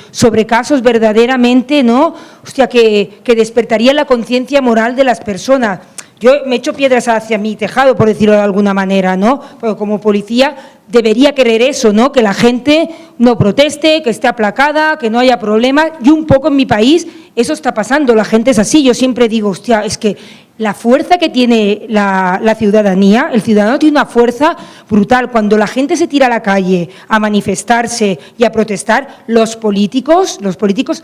casos verdaderamente, ¿no? Hostia, que despertaría la conciencia moral de las personas. Yo me echo piedras hacia mi tejado, por decirlo de alguna manera, ¿no? Porque como policía debería querer eso, ¿no? Que la gente no proteste, que esté aplacada, que no haya problemas. Y un poco en mi país eso está pasando, la gente es así. Yo siempre digo, hostia, es que la fuerza que tiene la ciudadanía, el ciudadano tiene una fuerza brutal. Cuando la gente se tira a la calle a manifestarse y a protestar, los políticos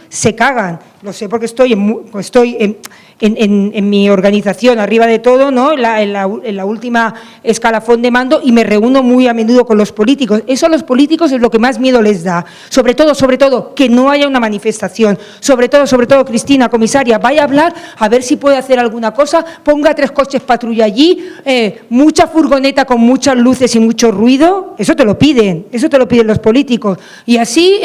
se cagan. Lo sé porque estoy en mi organización, arriba de todo, ¿no? En la última escalafón de mando, y me reúno muy a menudo con los políticos. Eso a los políticos es lo que más miedo les da. Sobre todo, que no haya una manifestación. Sobre todo, Cristina, comisaria, vaya a hablar a ver si puede hacer alguna cosa, ponga 3 coches patrulla allí, mucha furgoneta con muchas luces y mucho ruido. Eso te lo piden los políticos. Y así,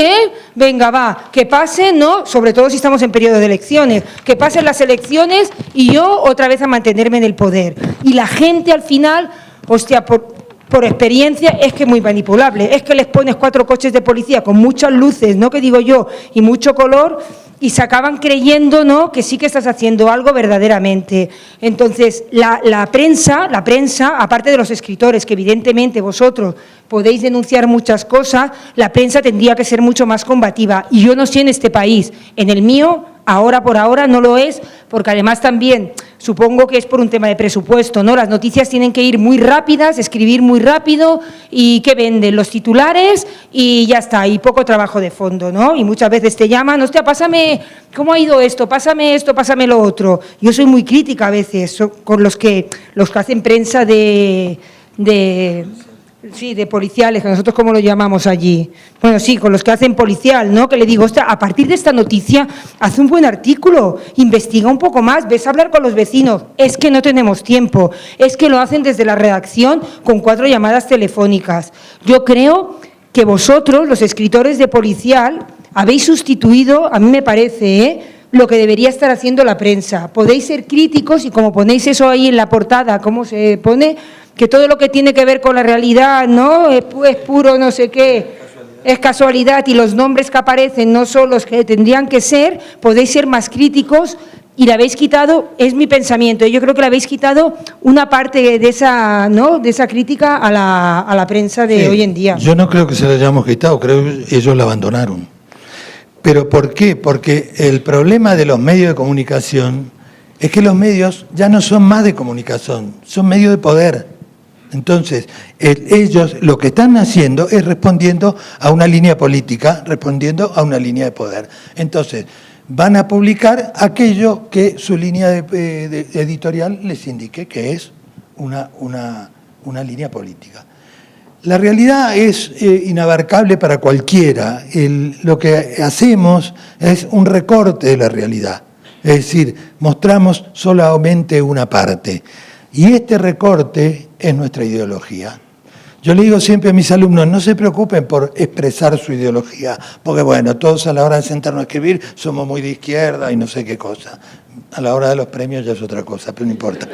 venga, va, que pase, ¿no? Sobre todo si estamos en periodo de elecciones, que pasen las elecciones y yo otra vez a mantenerme en el poder. Y la gente al final, hostia, por experiencia, es que es muy manipulable. Es que les pones 4 coches de policía con muchas luces, ¿no? Que digo yo, y mucho color, y se acaban creyendo, ¿no?, que sí que estás haciendo algo verdaderamente. Entonces, la prensa, aparte de los escritores, que evidentemente vosotros podéis denunciar muchas cosas, la prensa tendría que ser mucho más combativa. Y yo no sé en este país, en el mío, por ahora no lo es, porque además también, supongo que es por un tema de presupuesto, ¿no? Las noticias tienen que ir muy rápidas, escribir muy rápido, y ¿qué venden? Los titulares y ya está, y poco trabajo de fondo, ¿no? Y muchas veces te llaman, hostia, pásame, ¿cómo ha ido esto? Pásame esto, pásame lo otro. Yo soy muy crítica a veces con los que hacen prensa de policiales, que nosotros cómo lo llamamos allí. Bueno, sí, con los que hacen policial, ¿no? Que le digo, ostras, a partir de esta noticia, haz un buen artículo, investiga un poco más, ves a hablar con los vecinos. Es que no tenemos tiempo, es que lo hacen desde la redacción con 4 llamadas telefónicas. Yo creo que vosotros, los escritores de policial, habéis sustituido, a mí me parece, lo que debería estar haciendo la prensa. Podéis ser críticos y como ponéis eso ahí en la portada, ¿cómo se pone? Que todo lo que tiene que ver con la realidad, ¿no?, es puro no sé qué, es casualidad, y los nombres que aparecen no son los que tendrían que ser. Podéis ser más críticos y le habéis quitado, es mi pensamiento, yo creo que le habéis quitado una parte de esa, ¿no?, de esa crítica a la prensa de hoy en día. Yo no creo que se la hayamos quitado, creo que ellos la abandonaron. ¿Pero por qué? Porque el problema de los medios de comunicación es que los medios ya no son más de comunicación, son medios de poder. Entonces, ellos lo que están haciendo es respondiendo a una línea política, respondiendo a una línea de poder. Entonces, van a publicar aquello que su línea de editorial les indique que es una línea política. La realidad es inabarcable para cualquiera. Lo que hacemos es un recorte de la realidad. Es decir, mostramos solamente una parte. Y este recorte es nuestra ideología. Yo le digo siempre a mis alumnos, no se preocupen por expresar su ideología, porque bueno, todos a la hora de sentarnos a escribir somos muy de izquierda y no sé qué cosa. A la hora de los premios ya es otra cosa, pero no importa.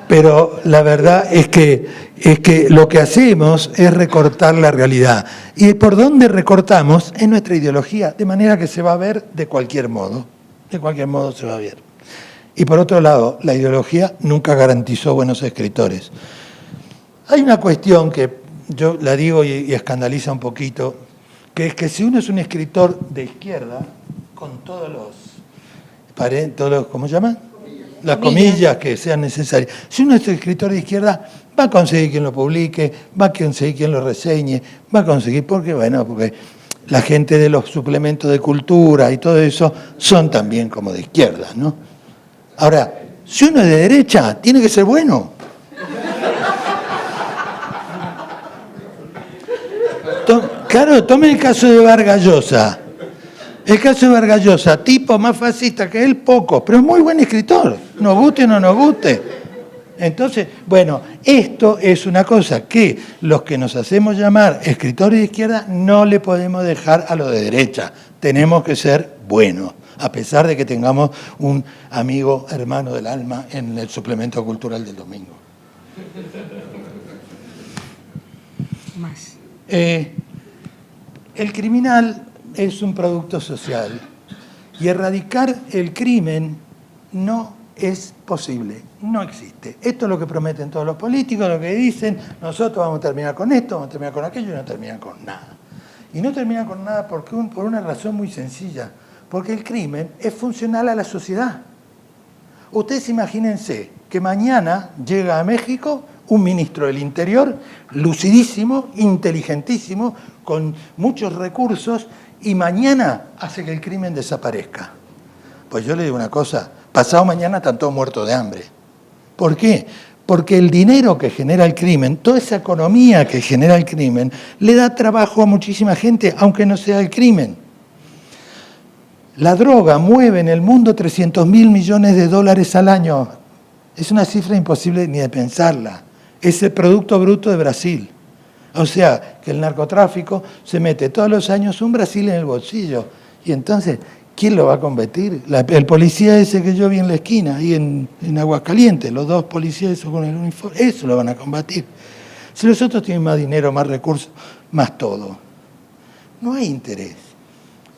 Pero la verdad es que lo que hacemos es recortar la realidad. ¿Y por dónde recortamos? En nuestra ideología, de manera que se va a ver de cualquier modo. De cualquier modo se va a ver. Y por otro lado, la ideología nunca garantizó buenos escritores. Hay una cuestión que yo la digo y escandaliza un poquito, que es que si uno es un escritor de izquierda, con todos los ¿cómo se llaman? Las comillas que sean necesarias. Si uno es escritor de izquierda, va a conseguir quien lo publique, va a conseguir quien lo reseñe, va a conseguir, porque la gente de los suplementos de cultura y todo eso son también como de izquierda, ¿no? Ahora, si uno es de derecha, tiene que ser bueno. Claro, tome el caso de Vargas Llosa. El caso de Vargas Llosa, tipo más fascista que él, poco, pero es muy buen escritor, nos guste o no nos guste. Entonces, bueno, esto es una cosa que los que nos hacemos llamar escritores de izquierda no le podemos dejar a los de derecha. Tenemos que ser buenos, a pesar de que tengamos un amigo hermano del alma en el suplemento cultural del domingo. Más. El criminal es un producto social y erradicar el crimen no es posible, no existe. Esto es lo que prometen todos los políticos, lo que dicen, nosotros vamos a terminar con esto, vamos a terminar con aquello y no terminan con nada. Y no terminan con nada por una razón muy sencilla, porque el crimen es funcional a la sociedad. Ustedes imagínense que mañana llega a México un ministro del Interior lucidísimo, inteligentísimo, con muchos recursos, y mañana hace que el crimen desaparezca. Pues yo le digo una cosa, pasado mañana están todos muertos de hambre. ¿Por qué? Porque el dinero que genera el crimen, toda esa economía que genera el crimen, le da trabajo a muchísima gente, aunque no sea el crimen. La droga mueve en el mundo 300.000 millones de dólares al año. Es una cifra imposible ni de pensarla. Es el Producto Bruto de Brasil. O sea, que el narcotráfico se mete todos los años un Brasil en el bolsillo. Y entonces, ¿quién lo va a combatir? El policía ese que yo vi en la esquina, ahí en Aguascalientes, los dos policías esos con el uniforme, eso lo van a combatir. Si los otros tienen más dinero, más recursos, más todo. No hay interés.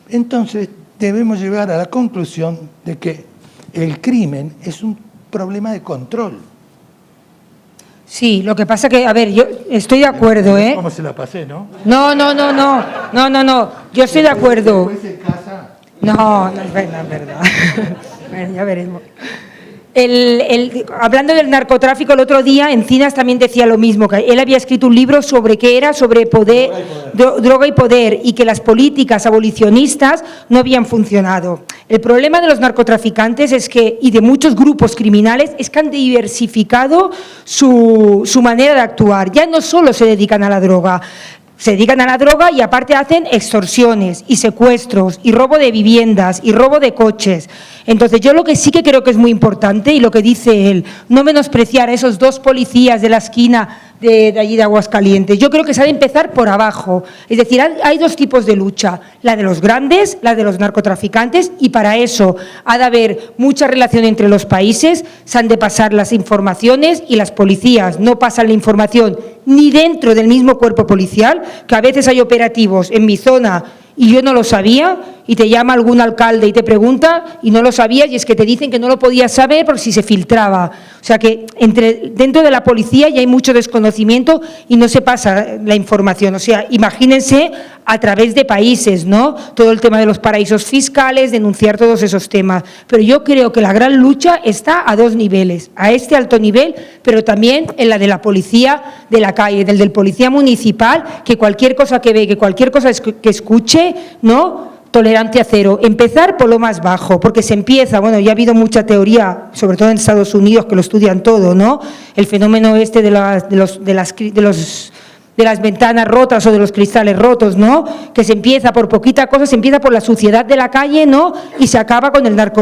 Entonces, debemos llegar a la conclusión de que el crimen es un problema de control. Sí, lo que pasa que, a ver, yo estoy de acuerdo, ¿eh? ¿Cómo se la pasé, no? No, yo estoy de acuerdo. Después se casa. No es verdad. Bueno, ya veremos. Hablando del narcotráfico, el otro día Encinas también decía lo mismo, que él había escrito un libro sobre qué era, sobre poder, droga y poder, y que las políticas abolicionistas no habían funcionado. El problema de los narcotraficantes es que, y de muchos grupos criminales, es que han diversificado su manera de actuar. Ya no solo se dedican a la droga, se dedican a la droga y aparte hacen extorsiones y secuestros y robo de viviendas y robo de coches. Entonces yo lo que sí que creo que es muy importante y lo que dice él, no menospreciar a esos dos policías de la esquina de allí de Aguascalientes. Yo creo que se ha de empezar por abajo. Es decir, hay dos tipos de lucha, la de los grandes, la de los narcotraficantes, y para eso ha de haber mucha relación entre los países, se han de pasar las informaciones y las policías no pasan la información ni dentro del mismo cuerpo policial, que a veces hay operativos en mi zona y yo no lo sabía, y te llama algún alcalde y te pregunta y no lo sabías, y es que te dicen que no lo podías saber por si se filtraba. O sea que dentro de la policía ya hay mucho desconocimiento y no se pasa la información. O sea, imagínense a través de países, ¿no? Todo el tema de los paraísos fiscales, denunciar todos esos temas. Pero yo creo que la gran lucha está a dos niveles, a este alto nivel, pero también en la de la policía de la calle, del policía municipal, que cualquier cosa que ve, que cualquier cosa que escuche, ¿no?, tolerancia cero. Empezar por lo más bajo, porque se empieza, bueno, ya ha habido mucha teoría, sobre todo en Estados Unidos, que lo estudian todo, ¿no? El fenómeno este de las ventanas rotas o de los cristales rotos, ¿no? Que se empieza por poquita cosa, se empieza por la suciedad de la calle, ¿no? Y se acaba con el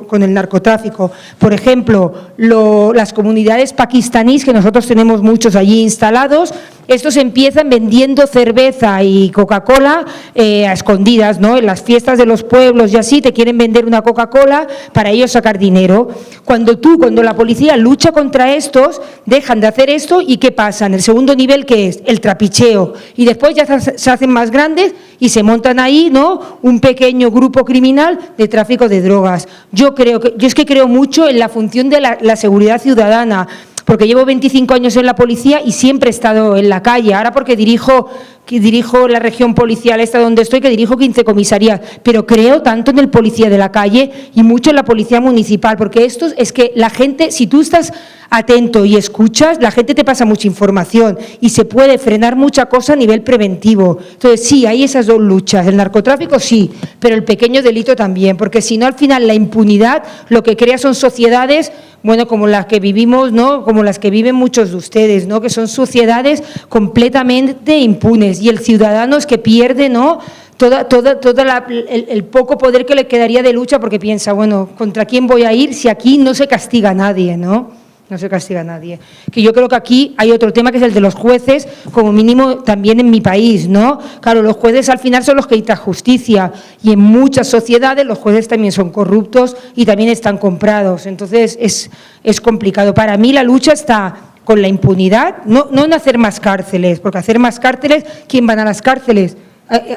con el narcotráfico. Por ejemplo, las comunidades pakistaníes, que nosotros tenemos muchos allí instalados, estos empiezan vendiendo cerveza y Coca-Cola a escondidas, ¿no? En las fiestas de los pueblos y así te quieren vender una Coca-Cola para ellos sacar dinero. Cuando la policía lucha contra estos, dejan de hacer esto y ¿qué pasa? En el segundo nivel, ¿qué es? El trapicheo. Y después ya se hacen más grandes y se montan ahí, ¿no?, un pequeño grupo criminal de tráfico de drogas. Yo es que creo mucho en la función de la seguridad ciudadana, porque llevo 25 años en la policía y siempre he estado en la calle. Ahora porque dirijo que dirijo la región policial esta donde estoy, que dirijo 15 comisarías, pero creo tanto en el policía de la calle y mucho en la policía municipal, porque esto es que la gente, si tú estás atento y escuchas, la gente te pasa mucha información y se puede frenar mucha cosa a nivel preventivo. Entonces, sí, hay esas dos luchas. El narcotráfico sí, pero el pequeño delito también, porque si no, al final la impunidad lo que crea son sociedades, bueno, como las que vivimos, ¿no? Como las que viven muchos de ustedes, ¿no? Que son sociedades completamente impunes y el ciudadano es que pierde, ¿no? El poco poder que le quedaría de lucha porque piensa, bueno, ¿contra quién voy a ir si aquí no se castiga a nadie, ¿no? No se castiga a nadie. Que yo creo que aquí hay otro tema que es el de los jueces, como mínimo también en mi país, ¿no? Claro, los jueces al final son los que dictan justicia y en muchas sociedades los jueces también son corruptos y también están comprados. Entonces es complicado. Para mí la lucha está con la impunidad, no en hacer más cárceles, porque hacer más cárceles, ¿quién van a las cárceles?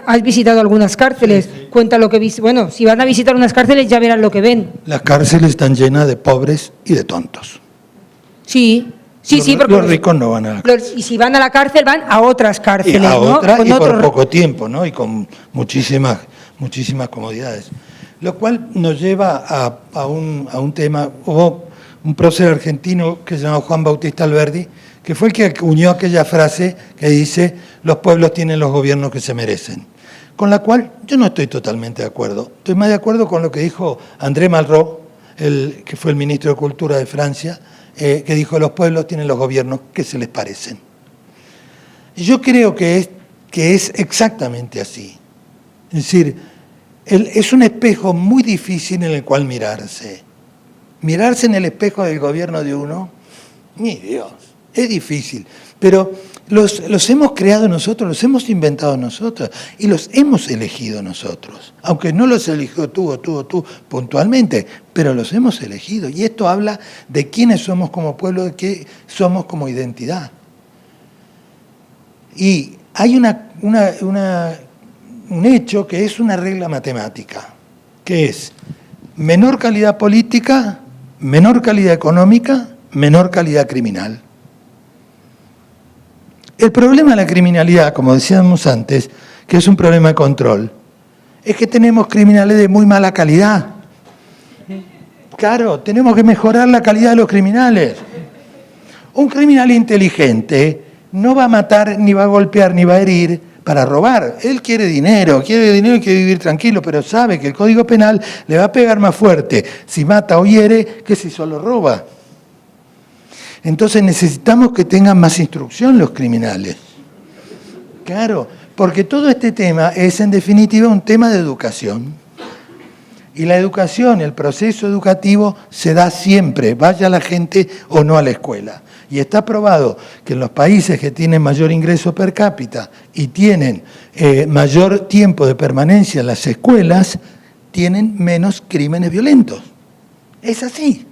¿Has visitado algunas cárceles? Sí. Cuenta lo que viste. Bueno, si van a visitar unas cárceles ya verán lo que ven. Las cárceles están llenas de pobres y de tontos. Sí, porque los ricos no van a la cárcel. Y si van a la cárcel, van a otras cárceles, y a ¿no? Otras, y por poco tiempo, ¿no? Y con muchísimas comodidades. Lo cual nos lleva a un tema. Hubo un prócer argentino que se llama Juan Bautista Alberdi, que fue el que acuñó aquella frase que dice: los pueblos tienen los gobiernos que se merecen. Con la cual yo no estoy totalmente de acuerdo. Estoy más de acuerdo con lo que dijo André Malraux, que fue el ministro de Cultura de Francia, que dijo: los pueblos tienen los gobiernos que se les parecen. Yo creo que es exactamente así. Es decir, es un espejo muy difícil en el cual mirarse. Mirarse en el espejo del gobierno de uno, mi Dios, es difícil. Pero los hemos creado nosotros, los hemos inventado nosotros y los hemos elegido nosotros. Aunque no los eligió tú o tú puntualmente, pero los hemos elegido. Y esto habla de quiénes somos como pueblo, de qué somos como identidad. Y hay un hecho que es una regla matemática, que es menor calidad política, menor calidad económica, menor calidad criminal. El problema de la criminalidad, como decíamos antes, que es un problema de control, es que tenemos criminales de muy mala calidad. Claro, tenemos que mejorar la calidad de los criminales. Un criminal inteligente no va a matar, ni va a golpear, ni va a herir para robar. Él quiere dinero y quiere vivir tranquilo, pero sabe que el Código Penal le va a pegar más fuerte si mata o hiere que si solo roba. Entonces necesitamos que tengan más instrucción los criminales. Claro, porque todo este tema es en definitiva un tema de educación. Y la educación, el proceso educativo se da siempre, vaya la gente o no a la escuela. Y está probado que en los países que tienen mayor ingreso per cápita y tienen mayor tiempo de permanencia en las escuelas, tienen menos crímenes violentos. Es así.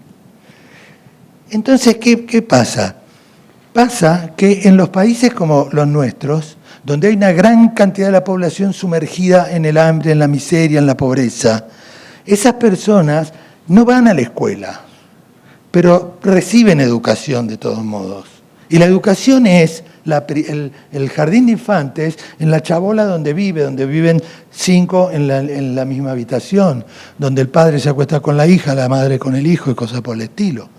Entonces, ¿qué pasa? Pasa que en los países como los nuestros, donde hay una gran cantidad de la población sumergida en el hambre, en la miseria, en la pobreza, esas personas no van a la escuela, pero reciben educación de todos modos. Y la educación es el jardín de infantes en la chabola donde viven 5 en la misma habitación, donde el padre se acuesta con la hija, la madre con el hijo y cosas por el estilo.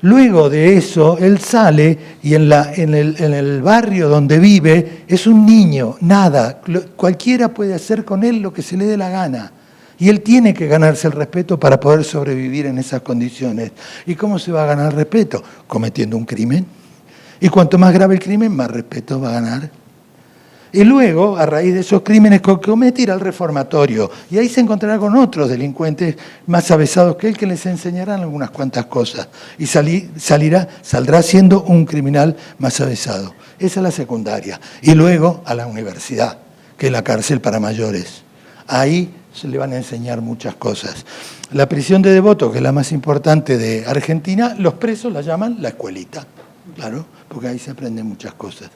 Luego de eso, él sale y en el barrio donde vive es un niño, nada. Cualquiera puede hacer con él lo que se le dé la gana. Y él tiene que ganarse el respeto para poder sobrevivir en esas condiciones. ¿Y cómo se va a ganar el respeto? Cometiendo un crimen. Y cuanto más grave el crimen, más respeto va a ganar. Y luego, a raíz de esos crímenes que comete, irá al reformatorio. Y ahí se encontrará con otros delincuentes más avesados que él, que les enseñarán algunas cuantas cosas. Y saldrá siendo un criminal más avesado. Esa es la secundaria. Y luego a la universidad, que es la cárcel para mayores. Ahí se le van a enseñar muchas cosas. La prisión de Devoto, que es la más importante de Argentina, los presos la llaman la escuelita. Claro, porque ahí se aprenden muchas cosas.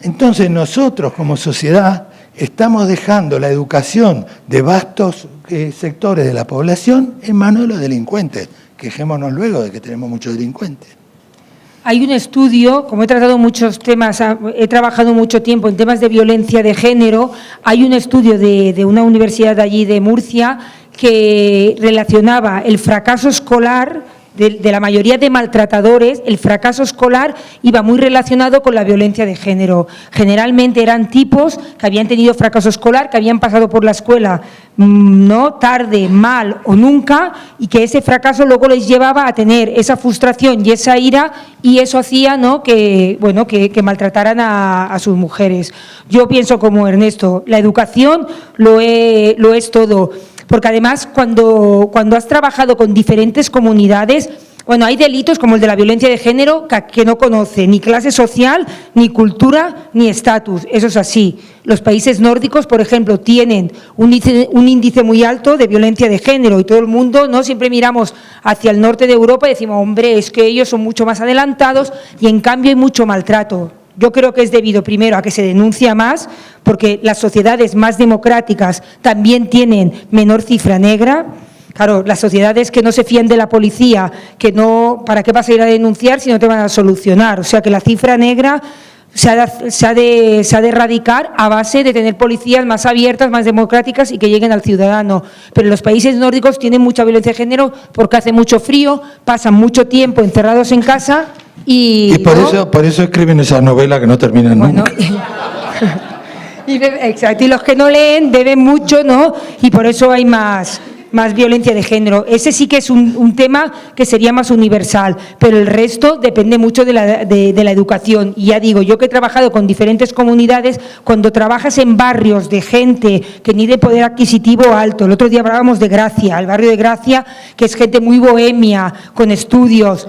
Entonces nosotros como sociedad estamos dejando la educación de vastos sectores de la población en manos de los delincuentes. Quejémonos luego de que tenemos muchos delincuentes. Hay un estudio, como he tratado muchos temas, he trabajado mucho tiempo en temas de violencia de género, hay un estudio de una universidad de allí de Murcia que relacionaba el fracaso escolar de la mayoría de maltratadores. El fracaso escolar iba muy relacionado con la violencia de género. Generalmente eran tipos que habían tenido fracaso escolar, que habían pasado por la escuela no tarde, mal o nunca, y que ese fracaso luego les llevaba a tener esa frustración y esa ira, y eso hacía, ¿no?, que maltrataran a sus mujeres. Yo pienso como Ernesto, la educación lo es todo. Porque además, cuando has trabajado con diferentes comunidades, bueno, hay delitos como el de la violencia de género que no conoce ni clase social, ni cultura, ni estatus. Eso es así. Los países nórdicos, por ejemplo, tienen un índice muy alto de violencia de género, y todo el mundo, ¿no?, siempre miramos hacia el norte de Europa y decimos, hombre, es que ellos son mucho más adelantados, y en cambio hay mucho maltrato. Yo creo que es debido primero a que se denuncia más, porque las sociedades más democráticas también tienen menor cifra negra. Claro, las sociedades que no se fían de la policía, que no, ¿para qué vas a ir a denunciar si no te van a solucionar? O sea que la cifra negra se ha de erradicar a base de tener policías más abiertas, más democráticas y que lleguen al ciudadano. Pero los países nórdicos tienen mucha violencia de género porque hace mucho frío, pasan mucho tiempo encerrados en casa. Y por eso escriben esa novela que no terminan nunca. Exacto, y los que no leen beben mucho, ¿no? Y por eso hay más violencia de género. Ese sí que es un tema que sería más universal, pero el resto depende mucho de la educación. Y ya digo, yo que he trabajado con diferentes comunidades, cuando trabajas en barrios de gente que ni de poder adquisitivo alto, el otro día hablábamos de Gracia, el barrio de Gracia, que es gente muy bohemia, con estudios,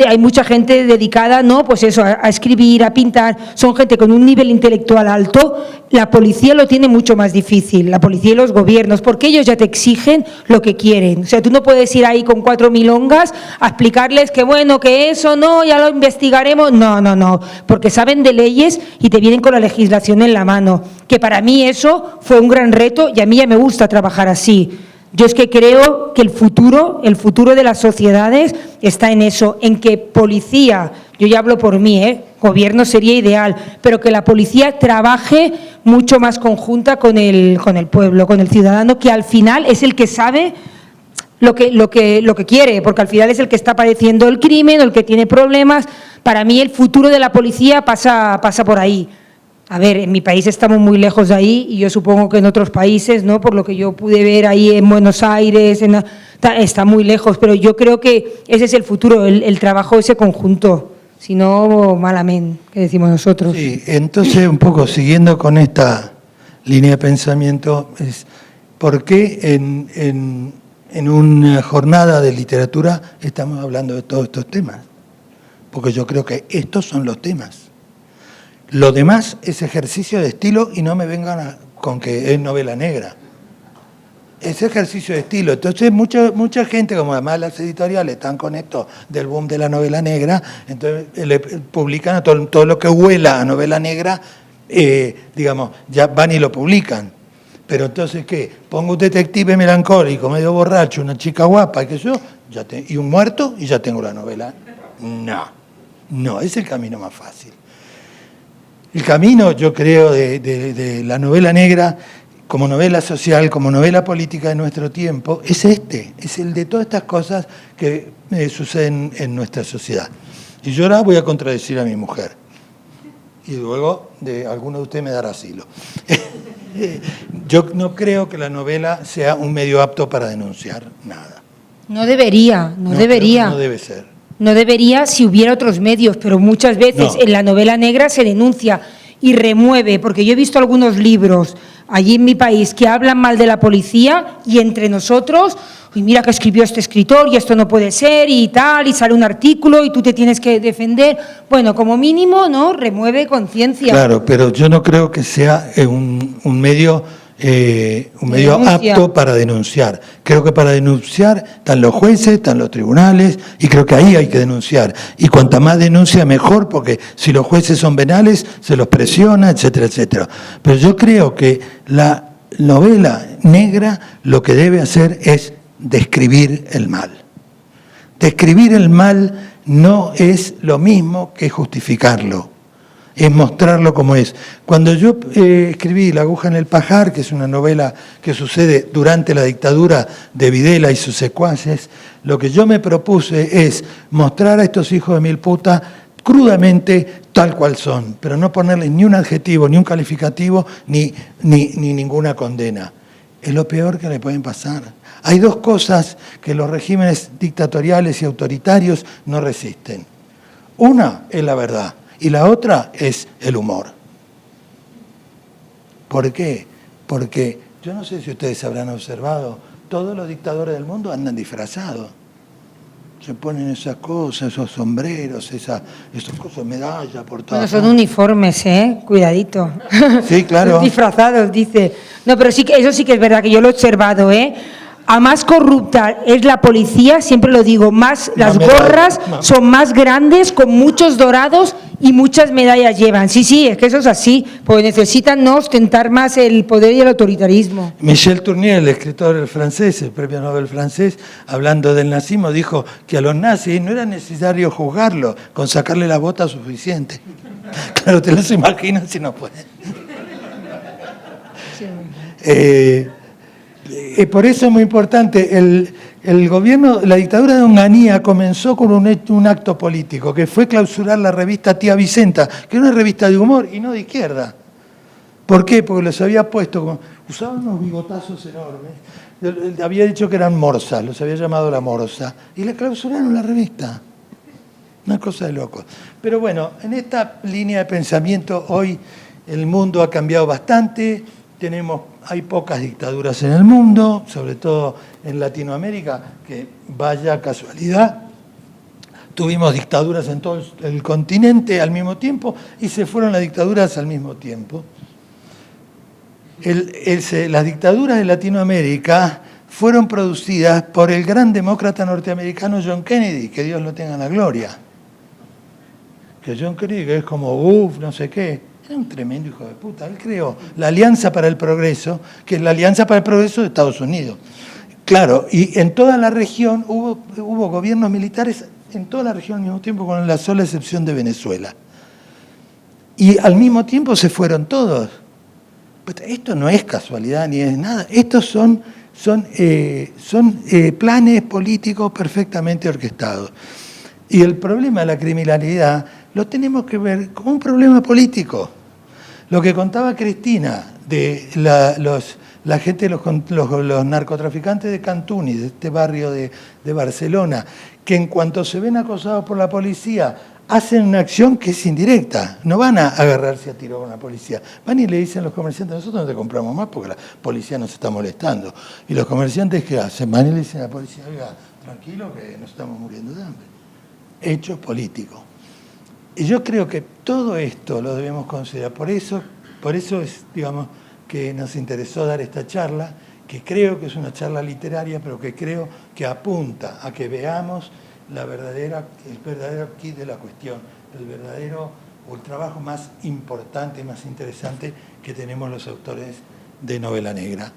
hay mucha gente dedicada, ¿no?, pues eso, a escribir, a pintar, son gente con un nivel intelectual alto. La policía lo tiene mucho más difícil, la policía y los gobiernos, porque ellos ya te exigen lo que quieren. O sea, tú no puedes ir ahí con 4 milongas a explicarles que bueno, que eso no, ya lo investigaremos. No, porque saben de leyes y te vienen con la legislación en la mano. Que para mí eso fue un gran reto y a mí ya me gusta trabajar así. Yo es que creo que el futuro de las sociedades está en eso, en que policía, yo ya hablo por mí, gobierno sería ideal, pero que la policía trabaje mucho más conjunta con el pueblo, con el ciudadano, que al final es el que sabe lo que quiere, porque al final es el que está padeciendo el crimen o el que tiene problemas. Para mí el futuro de la policía pasa por ahí. A ver, en mi país estamos muy lejos de ahí y yo supongo que en otros países, ¿no?, por lo que yo pude ver ahí en Buenos Aires, está muy lejos, pero yo creo que ese es el futuro, el trabajo ese conjunto, si no, malamente, que decimos nosotros. Sí, entonces un poco siguiendo con esta línea de pensamiento, es ¿por qué en una jornada de literatura estamos hablando de todos estos temas? Porque yo creo que estos son los temas. Lo demás es ejercicio de estilo y no me vengan con que es novela negra. Es ejercicio de estilo. Entonces mucha gente, como además las editoriales están con esto del boom de la novela negra, entonces le publican a todo lo que huela a novela negra, digamos, ya van y lo publican. Pero entonces, ¿qué? Pongo un detective melancólico, medio borracho, una chica guapa, y un muerto y ya tengo la novela. No, es el camino más fácil. El camino, yo creo, de la novela negra, como novela social, como novela política de nuestro tiempo, es el de todas estas cosas que suceden en nuestra sociedad. Y yo ahora voy a contradecir a mi mujer. Y luego alguno de ustedes me dará asilo. Yo no creo que la novela sea un medio apto para denunciar nada. No debería. No debe ser. No debería si hubiera otros medios, pero muchas veces en la novela negra se denuncia y remueve, porque yo he visto algunos libros allí en mi país que hablan mal de la policía y entre nosotros, y mira que escribió este escritor y esto no puede ser y tal, y sale un artículo y tú te tienes que defender. Bueno, como mínimo, ¿no?, remueve conciencia. Claro, pero yo no creo que sea un medio apto para denunciar. Creo que para denunciar están los jueces, están los tribunales, y creo que ahí hay que denunciar. Y cuanta más denuncia, mejor, porque si los jueces son venales, se los presiona, etcétera, etcétera. Pero yo creo que la novela negra lo que debe hacer es describir el mal. Describir el mal no es lo mismo que justificarlo, es mostrarlo como es. Cuando yo escribí La aguja en el pajar, que es una novela que sucede durante la dictadura de Videla y sus secuaces, lo que yo me propuse es mostrar a estos hijos de mil putas crudamente tal cual son, pero no ponerles ni un adjetivo, ni un calificativo, ni ninguna condena. Es lo peor que le pueden pasar. Hay dos cosas que los regímenes dictatoriales y autoritarios no resisten. Una es la verdad y la otra es el humor. ¿Por qué? Porque yo no sé si ustedes habrán observado, todos los dictadores del mundo andan disfrazados. Se ponen esas cosas, esos sombreros, esas cosas, medallas por todas. Bueno, son uniformes, cuidadito. Sí, claro. Disfrazados, dice. No, pero sí que eso sí que es verdad, que yo lo he observado, A más corrupta es la policía, siempre lo digo, más las gorras son más grandes, con muchos dorados y muchas medallas llevan. Sí, es que eso es así, porque necesitan no ostentar más el poder y el autoritarismo. Michel Tournier, el escritor francés, el premio Nobel francés, hablando del nazismo, dijo que a los nazis no era necesario juzgarlo, con sacarle la bota suficiente. Claro, te los imaginas si no pueden. Por eso es muy importante, el gobierno, la dictadura de Onganía comenzó con un acto político, que fue clausurar la revista Tía Vicenta, que era una revista de humor y no de izquierda. ¿Por qué? Porque los había puesto, usaban unos bigotazos enormes, había dicho que eran morsas, los había llamado la morsa, y le clausuraron la revista. Una cosa de loco. Pero bueno, en esta línea de pensamiento hoy el mundo ha cambiado bastante, hay pocas dictaduras en el mundo, sobre todo en Latinoamérica, que vaya casualidad. Tuvimos dictaduras en todo el continente al mismo tiempo y se fueron las dictaduras al mismo tiempo. Las dictaduras de Latinoamérica fueron producidas por el gran demócrata norteamericano John Kennedy, que Dios lo tenga en la gloria. Que John Kennedy, que es como, no sé qué, era un tremendo hijo de puta. Él creó la Alianza para el Progreso, que es la Alianza para el Progreso de Estados Unidos. Claro, y en toda la región hubo gobiernos militares en toda la región al mismo tiempo, con la sola excepción de Venezuela. Y al mismo tiempo se fueron todos. Esto no es casualidad ni es nada. Estos son planes políticos perfectamente orquestados. Y el problema de la criminalidad lo tenemos que ver como un problema político. Lo que contaba Cristina de la gente, los narcotraficantes de Cantuni, de este barrio de Barcelona, que en cuanto se ven acosados por la policía, hacen una acción que es indirecta. No van a agarrarse a tiro con la policía. Van y le dicen a los comerciantes, nosotros no te compramos más porque la policía nos está molestando. Y los comerciantes, ¿qué hacen? Van y le dicen a la policía, oiga, tranquilo que nos estamos muriendo de hambre. Hechos políticos. Y yo creo que todo esto lo debemos considerar. Por eso es, digamos, que nos interesó dar esta charla, que creo que es una charla literaria, pero que creo que apunta a que veamos el verdadero kit de la cuestión, el trabajo más importante, más interesante que tenemos los autores de novela negra.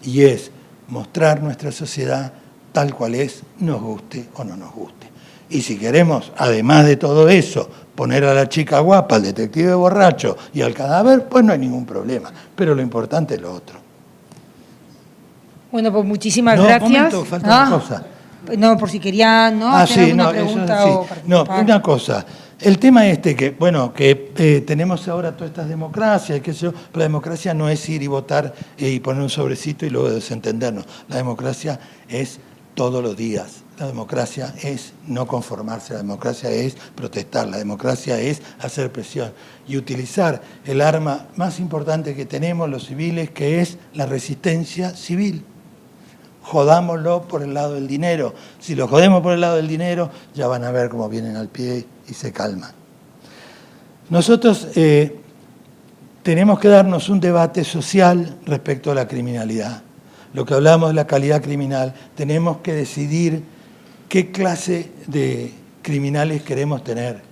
Y es mostrar nuestra sociedad tal cual es, nos guste o no nos guste. Y si queremos, además de todo eso, poner a la chica guapa, al detective borracho y al cadáver, pues no hay ningún problema. Pero lo importante es lo otro. Bueno, pues muchísimas gracias. Momento, falta una cosa. No, por si quería hacer alguna pregunta o participar. No, una cosa. El tema que tenemos ahora todas estas democracias, qué sé yo, pero la democracia no es ir y votar y poner un sobrecito y luego desentendernos. La democracia es todos los días. La democracia es no conformarse, la democracia es protestar, la democracia es hacer presión y utilizar el arma más importante que tenemos los civiles, que es la resistencia civil. Jodámoslo por el lado del dinero. Si lo jodemos por el lado del dinero, ya van a ver cómo vienen al pie y se calman. Nosotros tenemos que darnos un debate social respecto a la criminalidad. Lo que hablamos de la calidad criminal, tenemos que decidir qué clase de criminales queremos tener.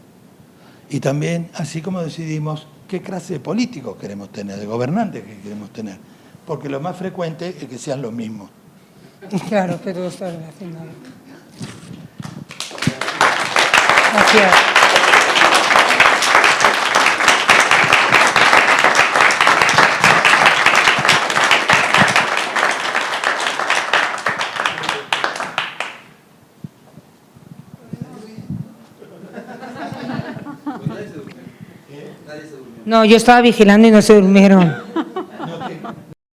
Y también, así como decidimos qué clase de políticos queremos tener, de gobernantes que queremos tener. Porque lo más frecuente es que sean los mismos. Claro, pero está relacionado. Gracias. No, yo estaba vigilando y no se durmieron.